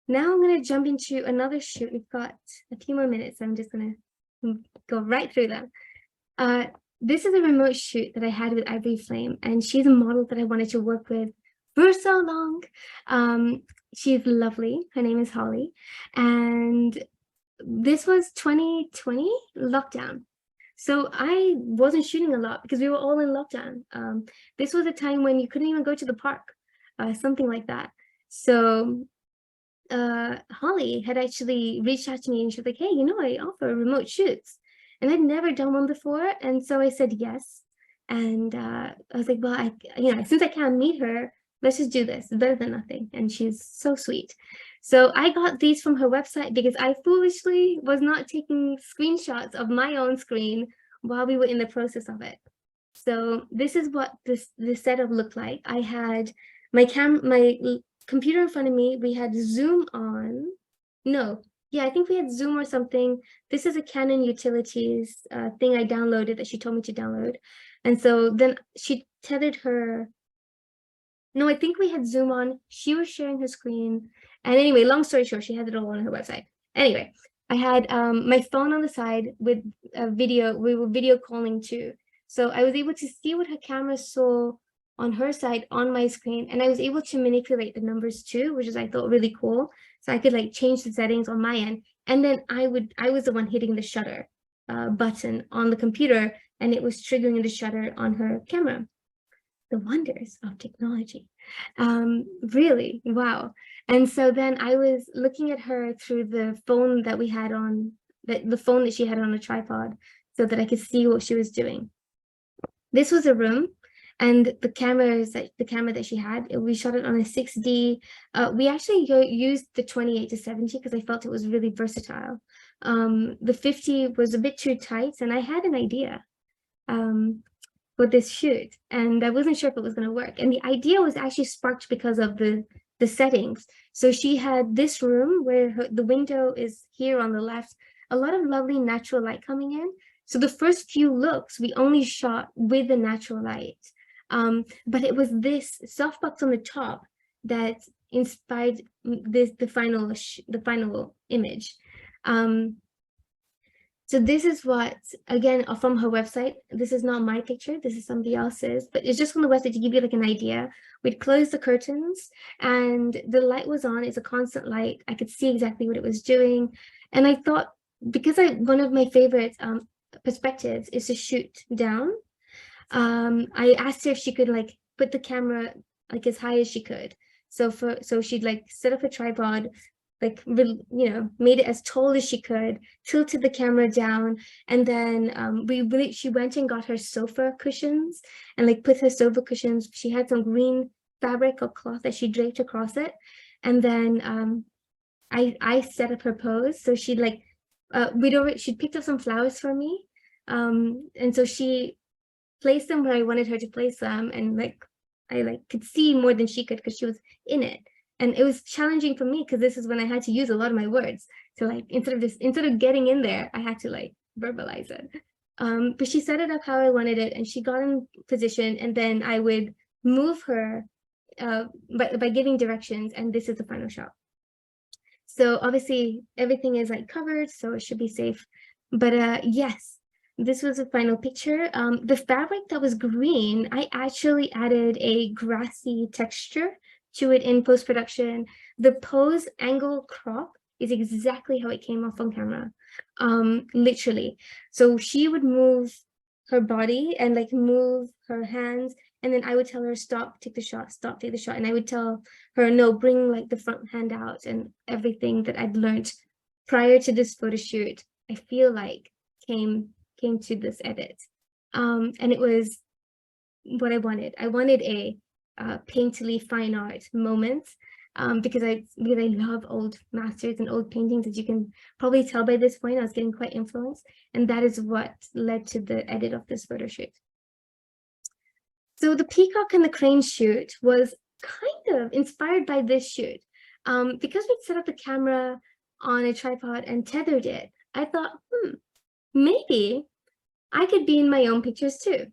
now I'm going to jump into another shoot. We've got a few more minutes, so I'm just going to go right through them. This is a remote shoot that I had with Ivory Flame, and she's a model that I wanted to work with for so long. She's lovely. Her name is Holly. And this was 2020 lockdown. So I wasn't shooting a lot because we were all in lockdown. This was a time when you couldn't even go to the park, something like that. So Holly had actually reached out to me, and she was like, hey, I offer remote shoots. And I'd never done one before. And so I said yes. And I was like, well, since I can't meet her, let's just do this. It's better than nothing. And she's so sweet. So I got these from her website because I foolishly was not taking screenshots of my own screen while we were in the process of it. So this is what this setup looked like. I had my computer in front of me. We had Zoom on. No, yeah, I think we had Zoom or something. This is a Canon Utilities thing I downloaded that she told me to download. And so then she tethered her. No, I think we had Zoom on. She was sharing her screen. And anyway, long story short, she had it all on her website. Anyway, I had my phone on the side with a video. We were video calling too. So I was able to see what her camera saw on her side on my screen. And I was able to manipulate the numbers too, which is I thought really cool. So I could like change the settings on my end. And then I was the one hitting the shutter button on the computer, and it was triggering the shutter on her camera. The wonders of technology. Really, wow. And so then I was looking at her through the phone that we had on, the phone that she had on a tripod, so that I could see what she was doing. This was a room, and the camera that she had, we shot it on a 6D. We actually used the 28 to 70 because I felt it was really versatile. The 50 was a bit too tight, and I had an idea for this shoot, and I wasn't sure if it was going to work. And the idea was actually sparked because of the settings. So she had this room where the window is here on the left, a lot of lovely natural light coming in. So the first few looks we only shot with the natural light, but it was this softbox on the top that inspired the final image. So this is what, again, from her website. This is not my picture, this is somebody else's, but it's just from the website to give you like an idea. We'd close the curtains and the light was on. It's a constant light. I could see exactly what it was doing. And I thought, because one of my favorite perspectives is to shoot down, I asked her if she could like put the camera like as high as she could. So she'd like set up a tripod, like, you know, made it as tall as she could, tilted the camera down, and then she went and got her sofa cushions and like put her sofa cushions. She had some green fabric or cloth that she draped across it, and then I set up her pose. So she'd like she'd picked up some flowers for me, and so she placed them where I wanted her to place them, and like I like could see more than she could because she was in it. And it was challenging for me because this is when I had to use a lot of my words. So like instead of getting in there, I had to like verbalize it. But she set it up how I wanted it, and she got in position, and then I would move her by giving directions, and this is the final shot. So obviously everything is like covered, so it should be safe. But yes, this was a final picture. The fabric that was green, I actually added a grassy texture to it in post-production. The pose angle crop is exactly how it came off on camera, literally. So she would move her body and like move her hands, and then I would tell her, stop, take the shot, stop, take the shot. And I would tell her, no, bring like the front hand out, and everything that I'd learned prior to this photo shoot, I feel like came to this edit. And it was what I wanted. I wanted a painterly fine art moment, because I really love old masters and old paintings. As you can probably tell by this point, I was getting quite influenced, and that is what led to the edit of this photo shoot. So the peacock and the crane shoot was kind of inspired by this shoot. Because we'd set up the camera on a tripod and tethered it, I thought, maybe I could be in my own pictures too.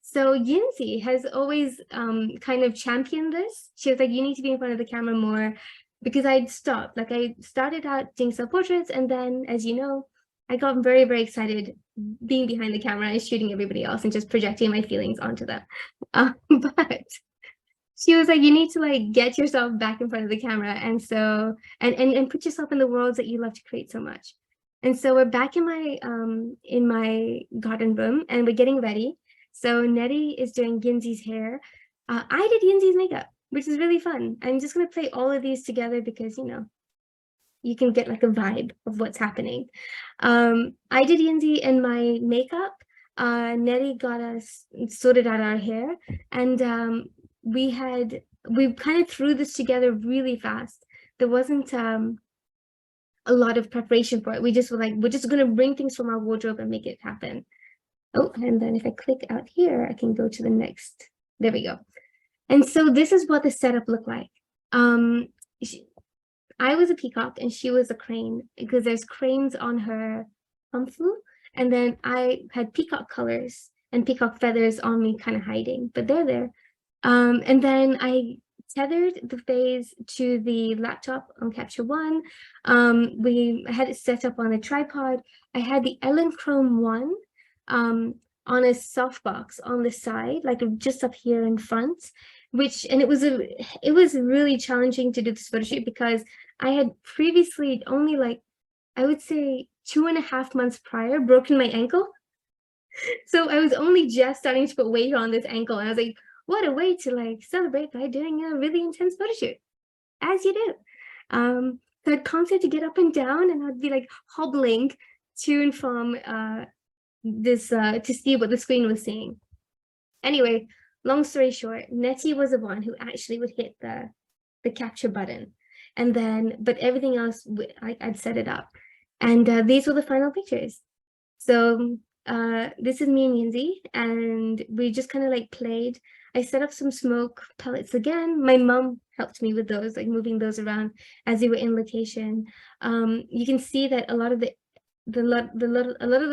So Yinzi has always kind of championed this. She was like, you need to be in front of the camera more, because I'd stopped. Like I started out doing self-portraits, and then, as you know, I got very, very excited being behind the camera and shooting everybody else and just projecting my feelings onto them. But she was like, you need to like get yourself back in front of the camera, and so and put yourself in the worlds that you love to create so much. And so we're back in my garden room, and we're getting ready. So Nettie is doing Yinzi's hair. I did Yinzi's makeup, which is really fun. I'm just going to play all of these together because, you know, you can get like a vibe of what's happening. I did Yinzi and my makeup. Nettie got us sorted out our hair, and we kind of threw this together really fast. There wasn't a lot of preparation for it. We just were like, we're just going to bring things from our wardrobe and make it happen. Oh, and then if I click out here, I can go to the next. There we go. And so this is what the setup looked like. I was a peacock and she was a crane because there's cranes on her humfu. And then I had peacock colors and peacock feathers on me kind of hiding, but they're there. And then I tethered the phase to the laptop on Capture One. We had it set up on a tripod. I had the Ellen Chrome One on a softbox on the side, like just up here in front, and it was really challenging to do this photo shoot because I had previously only like, I would say 2.5 months prior, broken my ankle. So I was only just starting to put weight on this ankle. And I was like, what a way to like celebrate by doing a really intense photo shoot, as you do. So I'd constantly get up and down and I'd be like hobbling to and from this to see what the screen was seeing. Anyway, long story short, Nettie was the one who actually would hit the capture button. And then, but everything else, I'd set it up. And these were the final pictures. So this is me and Yinzi, and we just kind of like played. I set up some smoke pellets again. My mom helped me with those, like moving those around as they were in location. You can see that a lot of the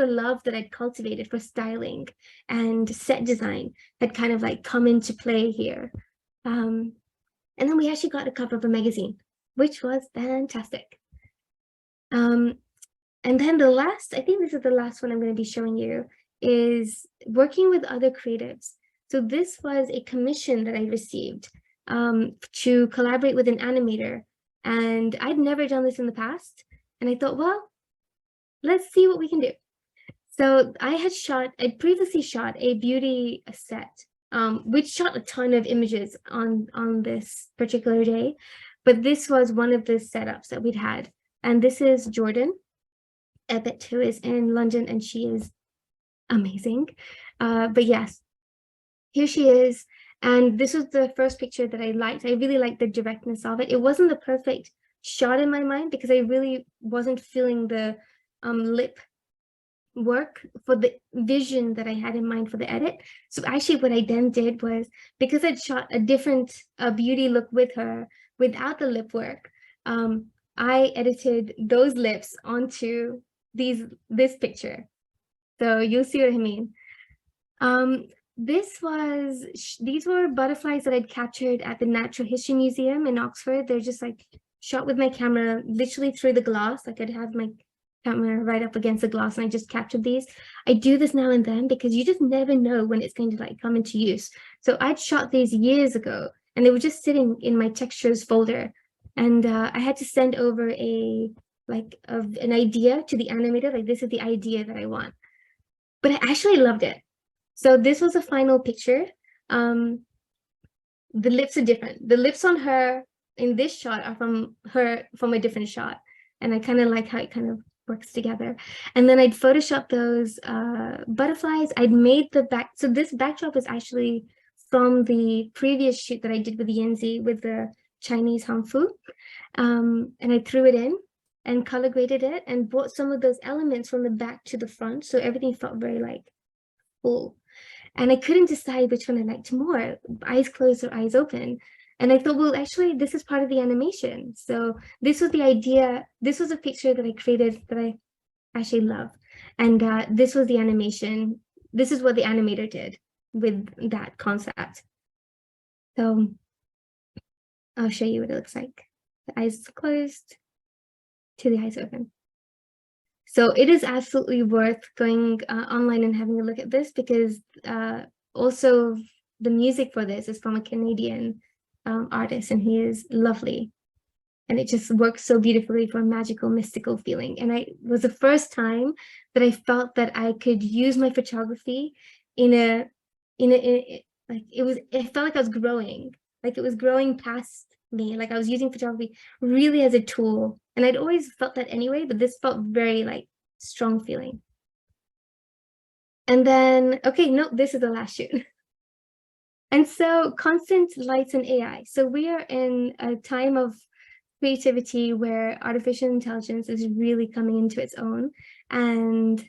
love that I'd cultivated for styling and set design had kind of like come into play here. And then we actually got a cover of a magazine, which was fantastic. And then the last, I think this is the last one I'm going to be showing you, is working with other creatives. So this was a commission that I received to collaborate with an animator. And I'd never done this in the past. And I thought, well, let's see what we can do. So I'd previously shot a beauty set, which shot a ton of images on this particular day. But this was one of the setups that we'd had. And this is Jordan Ebbett, who is in London, and she is amazing. But yes, here she is. And this was the first picture that I liked. I really liked the directness of it. It wasn't the perfect shot in my mind because I really wasn't feeling the lip work for the vision that I had in mind for the edit. So actually what I then did was, because I'd shot a different beauty look with her without the lip work, I edited those lips onto this picture. So you'll see what I mean. These were butterflies that I'd captured at the Natural History Museum in Oxford. They're just like shot with my camera literally through the glass. Like I'd have my camera right up against the glass and I just captured these. I do this now and then because you just never know when it's going to like come into use. So I'd shot these years ago and they were just sitting in my textures folder. And I had to send over an idea to the animator, like this is the idea that I want. But I actually loved it. So this was a final picture. The lips are different. The lips on her in this shot are from a different shot. And I kind of like how it kind of works together. And then I'd Photoshop those butterflies. I'd made the back. So this backdrop is actually from the previous shoot that I did with Yanzi with the Chinese Hanfu. And I threw it in and color graded it and brought some of those elements from the back to the front. So everything felt very like full. And I couldn't decide which one I liked more, eyes closed or eyes open. And I thought, well, actually, this is part of the animation. So this was the idea. This was a picture that I created that I actually love. And this was the animation. This is what the animator did with that concept. So I'll show you what it looks like. The eyes closed to the eyes open. So it is absolutely worth going online and having a look at this because also the music for this is from a Canadian artist and he is lovely. And it just works so beautifully for a magical, mystical feeling. And it was the first time that I felt that I could use my photography it felt like I was growing, like it was growing past me, like I was using photography really as a tool. And I'd always felt that anyway, but this felt very like strong feeling. And then, okay, no, this is the last shoot. And so constant lights and AI. So we are in a time of creativity where artificial intelligence is really coming into its own, and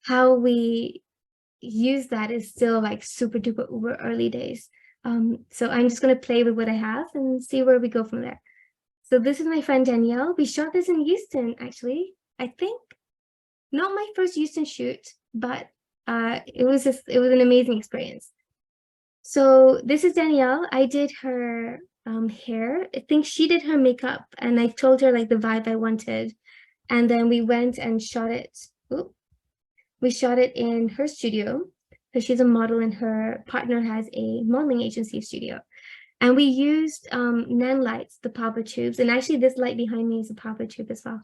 how we use that is still like super duper uber early days. So I'm just going to play with what I have and see where we go from there. So this is my friend Danielle. We shot this in Houston, actually. I think not my first Houston shoot, but it was an amazing experience. So this is Danielle. I did her hair. I think she did her makeup, and I told her like the vibe I wanted. And then we went and shot it. We shot it in her studio because she's a model and her partner has a modeling agency studio. And we used nan lights, the popper tubes, and actually this light behind me is a popper tube as well.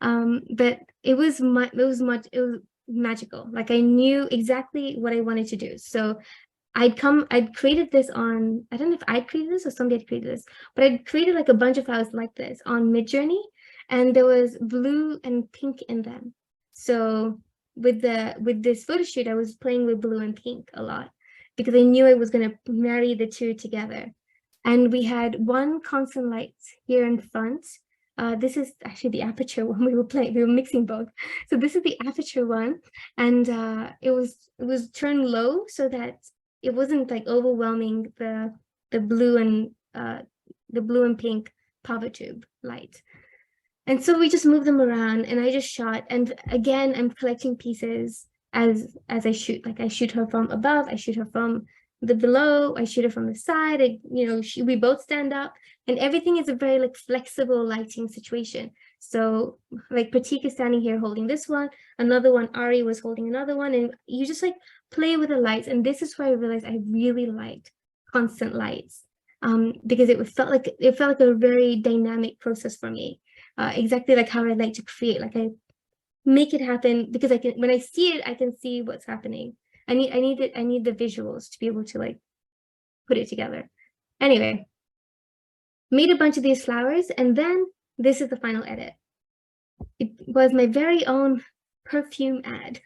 But it was magical. Like I knew exactly what I wanted to do. So I'd created this on, I don't know if I'd created this or somebody had created this, but I'd created like a bunch of flowers like this on Midjourney, and there was blue and pink in them. So with this photo shoot, I was playing with blue and pink a lot because I knew I was going to marry the two together. And we had one constant light here in front. This is actually the aperture one we were mixing both. So this is the aperture one, and it was turned low so that it wasn't like overwhelming the blue and pink power tube light. And so we just moved them around and I just shot. And again, I'm collecting pieces as I shoot. Like I shoot her from above, I shoot her from the below, I shoot her from the side. We both stand up, and everything is a very like flexible lighting situation. So like Pratik is standing here holding this one, another one, Ari was holding another one, and you just like play with the lights. And this is where I realized I really liked constant lights, because it felt like a very dynamic process for me, exactly like how I like to create. Like I make it happen because when I see it, I can see what's happening. I need the visuals to be able to like put it together. Anyway, made a bunch of these flowers, and then this is the final edit. It was my very own perfume ad.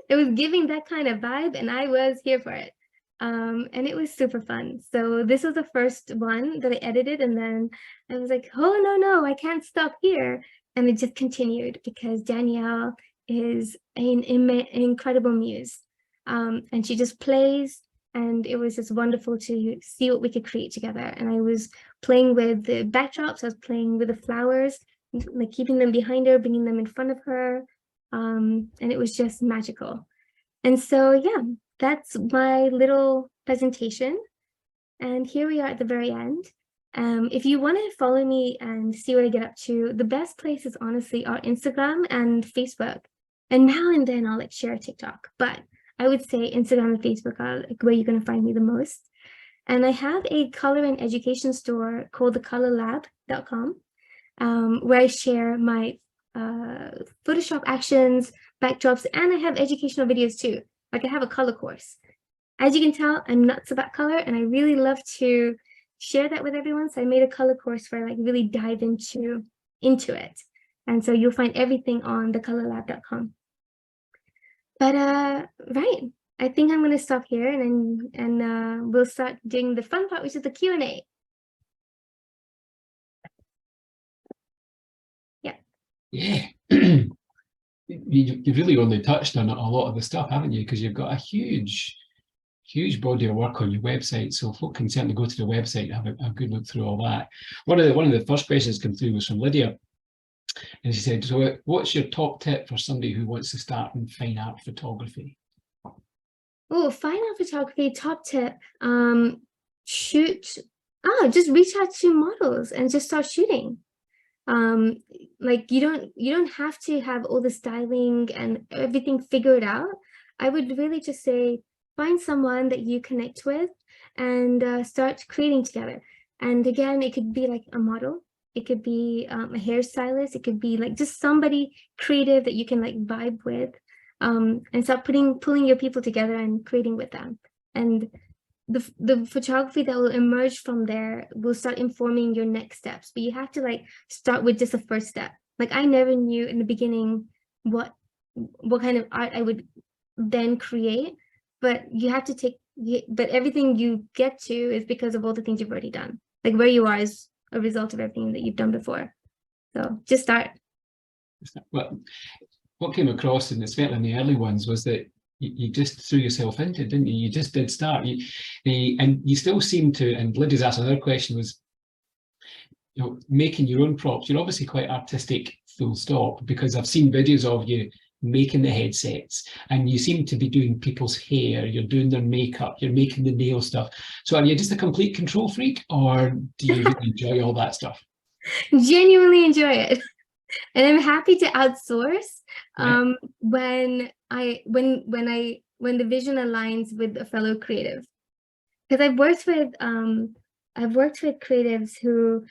It was giving that kind of vibe, and I was here for it. And it was super fun. So this was the first one that I edited, and then I was like, oh no, I can't stop here. And it just continued because Danielle is an incredible muse. And she just plays, and it was just wonderful to see what we could create together. And I was playing with the backdrops, I was playing with the flowers, like keeping them behind her, bringing them in front of her. And it was just magical. And so, yeah, that's my little presentation. And here we are at the very end. If you want to follow me and see what I get up to, the best places honestly are Instagram and Facebook. And now and then I'll like share TikTok, but I would say Instagram and Facebook are like where you're going to find me the most. And I have a color and education store called thecolorlab.com, where I share my Photoshop actions, backdrops, and I have educational videos too. Like I have a color course. As you can tell, I'm nuts about color, and I really love to share that with everyone. So I made a color course where I like really dive into it. And so you'll find everything on thecolorlab.com. But right, I think I'm going to stop here, and we'll start doing the fun part, which is the Q&A. Yeah. You've really only touched on a lot of the stuff, haven't you? Because you've got a huge body of work on your website, so folk can certainly go to the website and have a good look through all that. One of the first questions come through was from Lydia, and she said, so what's your top tip for somebody who wants to start in fine art photography? Oh, fine art photography, top tip. Just reach out to models and just start shooting. Like you don't have to have all the styling and everything figured out. I would really just say find someone that you connect with and start creating together. And again, it could be like a model, it could be a hairstylist, it could be like just somebody creative that you can like vibe with, and start pulling your people together and creating with them. And the photography that will emerge from there will start informing your next steps. But you have to like start with just the first step. Like I never knew in the beginning what kind of art I would then create, but you have to but everything you get to is because of all the things you've already done. Like where you are is a result of everything that you've done before. So just start. Well, what came across, and certainly in the early ones, was that you just threw yourself into it, didn't you? You just did start. And you still seem to, and Lydia's asked another question was, making your own props. You're obviously quite artistic, full stop, because I've seen videos of you making the headsets, and you seem to be doing people's hair, you're doing their makeup, you're making the nail stuff. So are you just a complete control freak, or do you really enjoy all that stuff? Genuinely enjoy it. And I'm happy to outsource Yeah. when the vision aligns with a fellow creative. Because I've worked with creatives who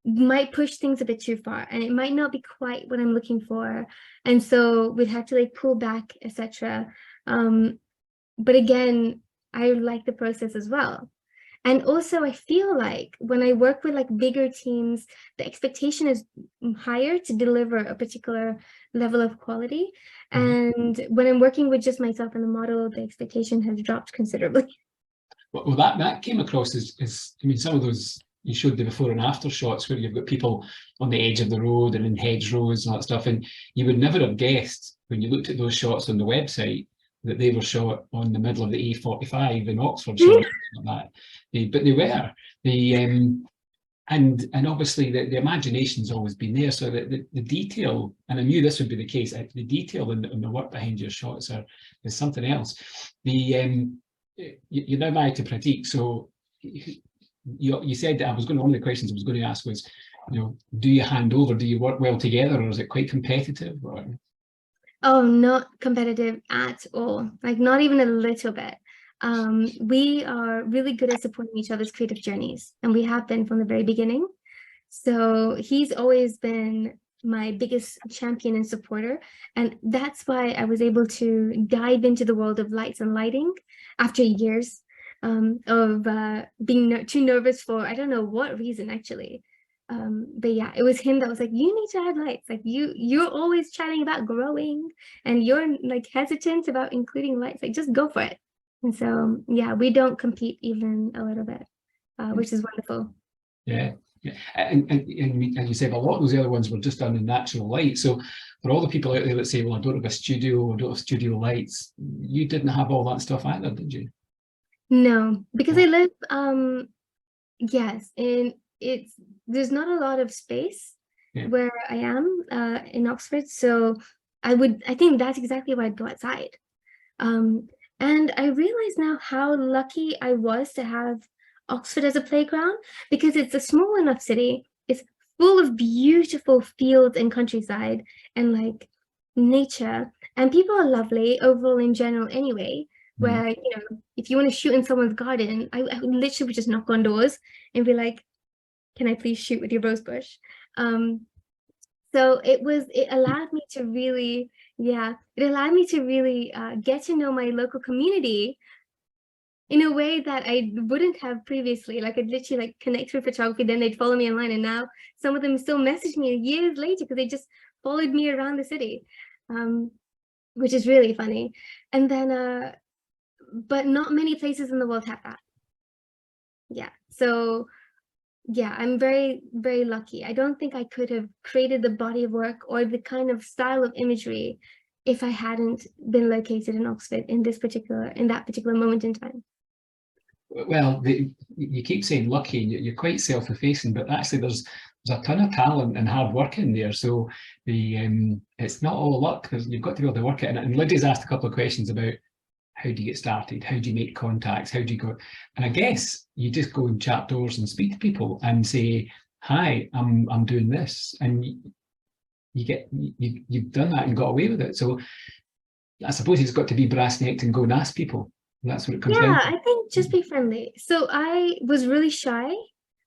might push things a bit too far, and it might not be quite what I'm looking for, and so we'd have to like pull back, etc. But again, I like the process as well. And also I feel like when I work with like bigger teams, the expectation is higher to deliver a particular level of quality. And when I'm working with just myself and the model, the expectation has dropped considerably. Well, that came across as, I mean, some of those, you showed the before and after shots where you've got people on the edge of the road and in hedgerows and all that stuff, and you would never have guessed when you looked at those shots on the website that they were shot on the middle of the A45 in Oxfordshire or something like that. But they were. And obviously the imagination's always been there, so the detail, and I knew this would be the case, the detail and the work behind your shots is something else. You're now married to Pratik, so you said that one of the questions I was going to ask was, do you hand over? Do you work well together, or is it quite competitive? Or? Oh, not competitive at all. Like not even a little bit. We are really good at supporting each other's creative journeys, and we have been from the very beginning. So he's always been my biggest champion and supporter, and that's why I was able to dive into the world of lights and lighting after years of being too nervous for I don't know what reason actually. But yeah, it was him that was like, you need to add lights, like you're always chatting about growing and you're like hesitant about including lights, like just go for it. And so yeah, we don't compete even a little bit, which is wonderful. Yeah. Yeah. And you said a lot of those other ones were just done in natural light. So for all the people out there that say, well, I don't have a studio, I don't have studio lights, you didn't have all that stuff either, did you? No, because I live yes, and there's not a lot of space where I am in Oxford, so I think that's exactly why I'd go outside. And I realize now how lucky I was to have Oxford as a playground, because it's a small enough city. It's full of beautiful fields and countryside and like nature, and people are lovely overall in general anyway, where if you want to shoot in someone's garden, I literally would just knock on doors and be like, can I please shoot with your rose bush? So it allowed me to really get to know my local community in a way that I wouldn't have previously. Like I'd literally like connect through photography, then they'd follow me online, and now some of them still message me years later because they just followed me around the city, which is really funny. And then but not many places in the world have that. Yeah, so yeah, I'm very, very lucky. I don't think I could have created the body of work or the kind of style of imagery if I hadn't been located in Oxford in that particular moment in time. Well, you keep saying lucky, and you're quite self-effacing, but actually there's a ton of talent and hard work in there. So it's not all luck. You've got to be able to work it. And Lydia's asked a couple of questions about how do you get started? How do you make contacts? How do you go? And I guess you just go and chat doors and speak to people and say, hi, I'm doing this. And you've done that and got away with it. So I suppose it's got to be brass necked and go and ask people. That's what it comes down to. I think just be friendly. So I was really shy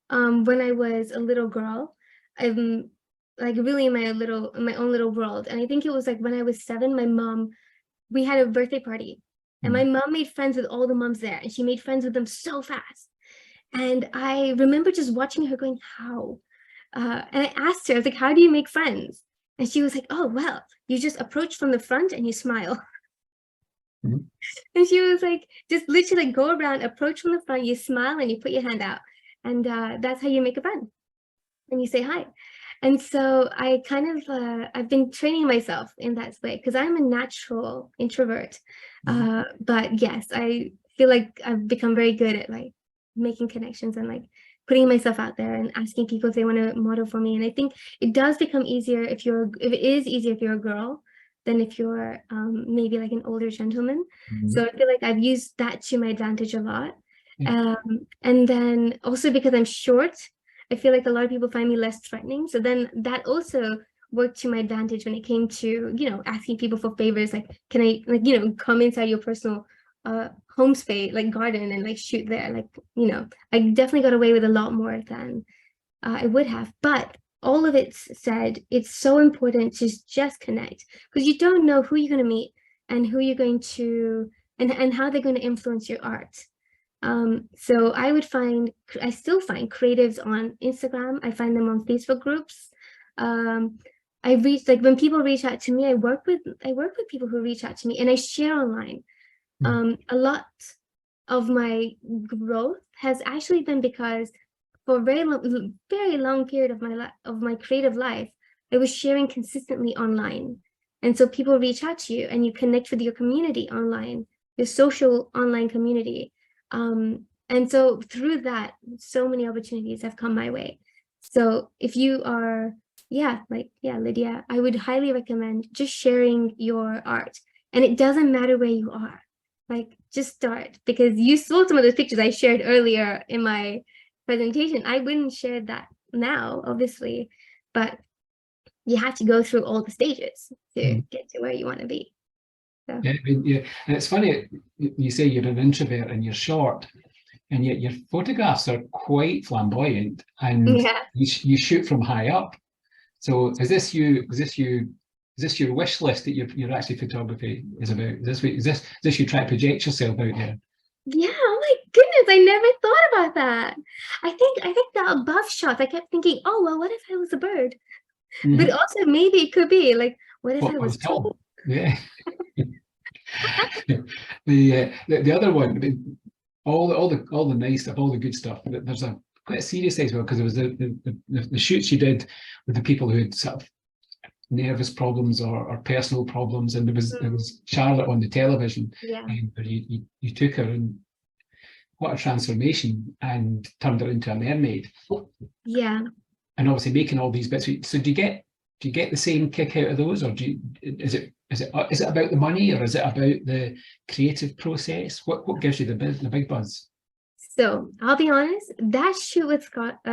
when I was a little girl. I'm like really in my own little world. And I think it was like when I was 7, we had a birthday party. And my mom made friends with all the moms there, and she made friends with them so fast. And I remember just watching her going, how? And I asked her, I was like, how do you make friends? And she was like, oh, well, you just approach from the front and you smile. And she was like, just literally go around, approach from the front, you smile and you put your hand out. And that's how you make a friend. And you say hi. And so I kind of I've been training myself in that way because I'm a natural introvert. But yes, I feel like I've become very good at like making connections and like putting myself out there and asking people if they want to model for me. And I think it does become easier if it is easier if you're a girl than if you're maybe like an older gentleman. So I feel like I've used that to my advantage a lot. Yeah. And then also because I'm short, I feel like a lot of people find me less threatening. So then that also worked to my advantage when it came to, asking people for favors. Like, can I, like, come inside your personal home space, like garden, and like shoot there? Like, I definitely got away with a lot more than I would have. But all of it said, it's so important to just connect because you don't know who you're going to meet and who you're going to, and how they're going to influence your art. So I still find creatives on Instagram. I find them on Facebook groups. I reach, like, when people reach out to me, I work with people who reach out to me, and I share online. A lot of my growth has actually been because for a very long period of my creative life, I was sharing consistently online. And so people reach out to you and you connect with your community online, your social online community. And so through that, so many opportunities have come my way. So if you are, Lydia, I would highly recommend just sharing your art. And it doesn't matter where you are, like just start, because you saw some of those pictures I shared earlier in my presentation. I wouldn't share that now, obviously, but you have to go through all the stages to get to where you want to be. So. Yeah, and it's funny, you say you're an introvert and you're short, and yet your photographs are quite flamboyant, and Yeah. you shoot from high up. So is this your wish list that your actually photography is about? Is this you try to project yourself out there? Yeah, oh my goodness, I never thought about that. I think the above shots, I kept thinking, oh well, what if I was a bird? But also maybe it could be like, what if I was tall? Yeah. The other one, I mean, all the nice stuff, all the good stuff. There's a quite a serious side as well, because it was the shoots you did with the people who had sort of nervous problems or personal problems, and there was Charlotte on the television, Yeah. where you took her, and what a transformation, and turned her into a mermaid. Yeah. And obviously making all these bits. So do you get the same kick out of those, or is it about the money, or is it about the creative process? What gives you the big buzz? So I'll be honest, that shoot with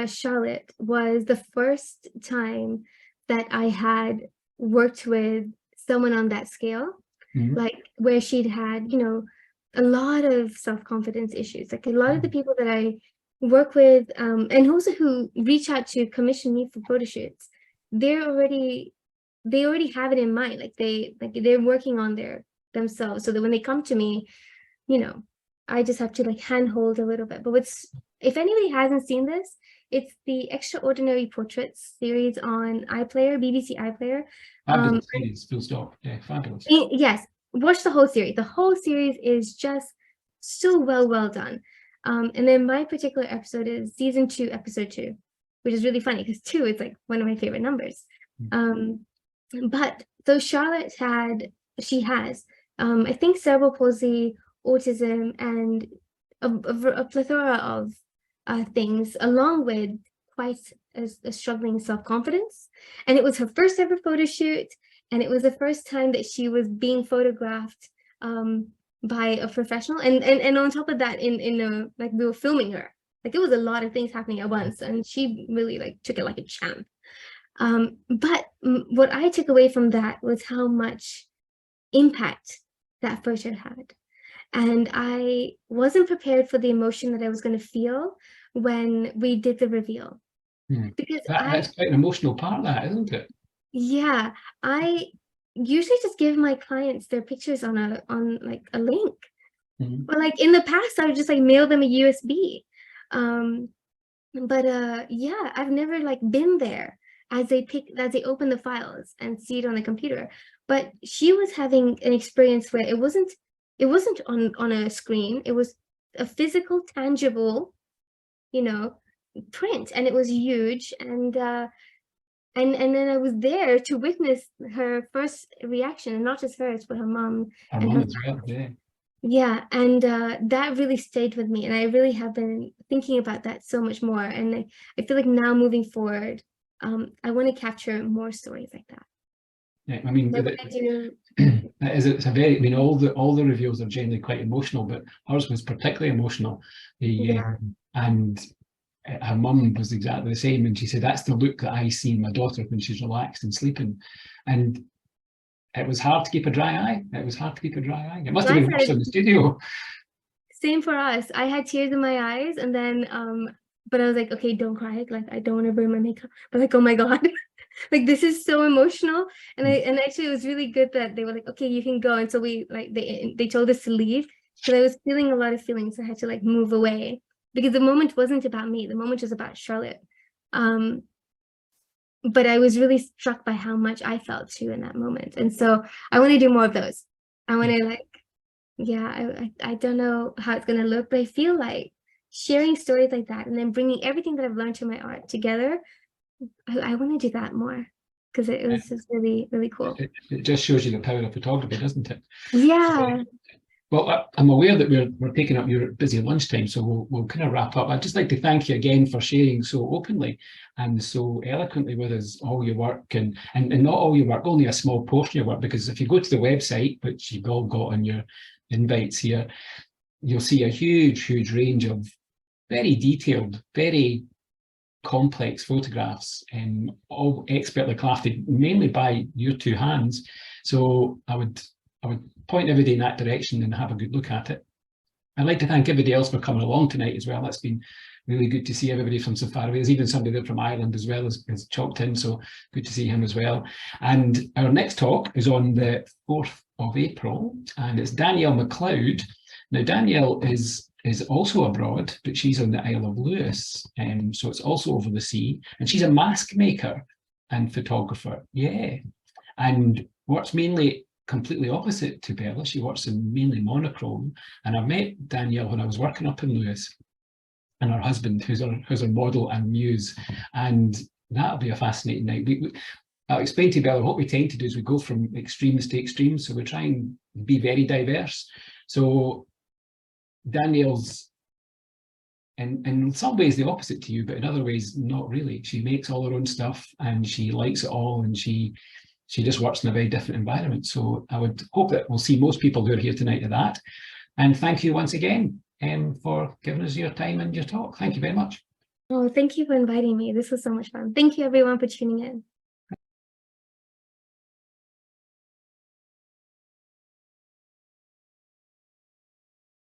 Charlotte was the first time that I had worked with someone on that scale, like where she'd had, a lot of self-confidence issues. Like a lot of the people that I work with, and also who reach out to commission me for photo shoots, they already have it in mind. Like they're working on themselves, so that when they come to me, I just have to like handhold a little bit. But if anybody hasn't seen this, it's the Extraordinary Portraits series on iPlayer, BBC iPlayer. Fabulous series, full stop. Yeah, fabulous. Yes, watch the whole series. The whole series is just so well done. And then my particular episode is season 2, episode 2, which is really funny because 2 is like one of my favorite numbers. But so Charlotte has, I think, cerebral palsy, autism, and a plethora of things, along with quite a struggling self-confidence. And it was her first ever photo shoot, and it was the first time that she was being photographed by a professional. And on top of that, like we were filming her. Like it was a lot of things happening at once, and she really like took it like a champ. But what I took away from that was how much impact that photo had. And I wasn't prepared for the emotion that I was going to feel when we did the reveal. Because that's quite an emotional part, that, isn't it? Yeah, I usually just give my clients their pictures on like a link. But like in the past, I would just like mail them a USB. But yeah, I've never like been there as they open the files and see it on the computer. But she was having an experience where it wasn't on a screen. It was a physical, tangible, print, and it was huge. And And then I was there to witness her first reaction, and not just hers, but her mom Our and mum her as well, yeah. yeah, and that really stayed with me, and I really have been thinking about that so much more. And I feel like now moving forward, I want to capture more stories like that. Yeah, I mean, So what I do, it's a very, I mean, all the reveals are generally quite emotional, but hers was particularly emotional. yeah, And her mum was exactly the same, and she said that's the look that I see in my daughter when she's relaxed and sleeping. And it was hard to keep a dry eye. It was hard to keep a dry eye. It must have I been worse in started the studio. same for us. I had tears in my eyes, and then but I was like, okay, don't cry. Like I don't want to burn my makeup. But like, oh my God, like this is so emotional. And actually it was really good that they were like, okay, you can go. And so we like they told us to leave because I was feeling a lot of feelings. So I had to like move away because the moment wasn't about me. The moment was about Charlotte. Um, but I was really struck by how much I felt too in that moment. And so I want to do more of those. I want to like, yeah, I don't know how it's going to look, but I feel like sharing stories like that and then bringing everything that I've learned to my art together, I want to do that more because it was just really, really cool. It just shows you the power of photography, doesn't it? Yeah. Well, I'm aware that we're taking up your busy lunchtime, so we'll kind of wrap up. I'd just like to thank you again for sharing so openly and so eloquently with us all your work, and not all your work, only a small portion of your work, because if you go to the website, which you've all got on your invites here, you'll see a huge range of very detailed, very complex photographs, and all expertly crafted, mainly by your two hands. So I would point everybody in that direction and have a good look at it. I'd like to thank everybody else for coming along tonight as well. That's been really good to see everybody from so far away. There's even somebody there from Ireland as well as chalked in, so good to see him as well. And our next talk is on the 4th of April, and it's Danielle MacLeod. Now, Danielle is also abroad, but she's on the Isle of Lewis, so it's also over the sea, and she's a mask maker and photographer, yeah, and works mainly completely opposite to Bella. She works in mainly monochrome, and I met Danielle when I was working up in Lewis, and her husband, who's her model and muse, and that'll be a fascinating night. I'll explain to you, Bella, what we tend to do is we go from extremes to extremes, so we try and be very diverse. So Danielle's in some ways the opposite to you, but in other ways not really. She makes all her own stuff and she likes it all, and she just works in a very different environment. So I would hope that we'll see most people who are here tonight at that. And thank you once again for giving us your time and your talk. Thank you very much. Oh, thank you for inviting me. This was so much fun. Thank you everyone for tuning in.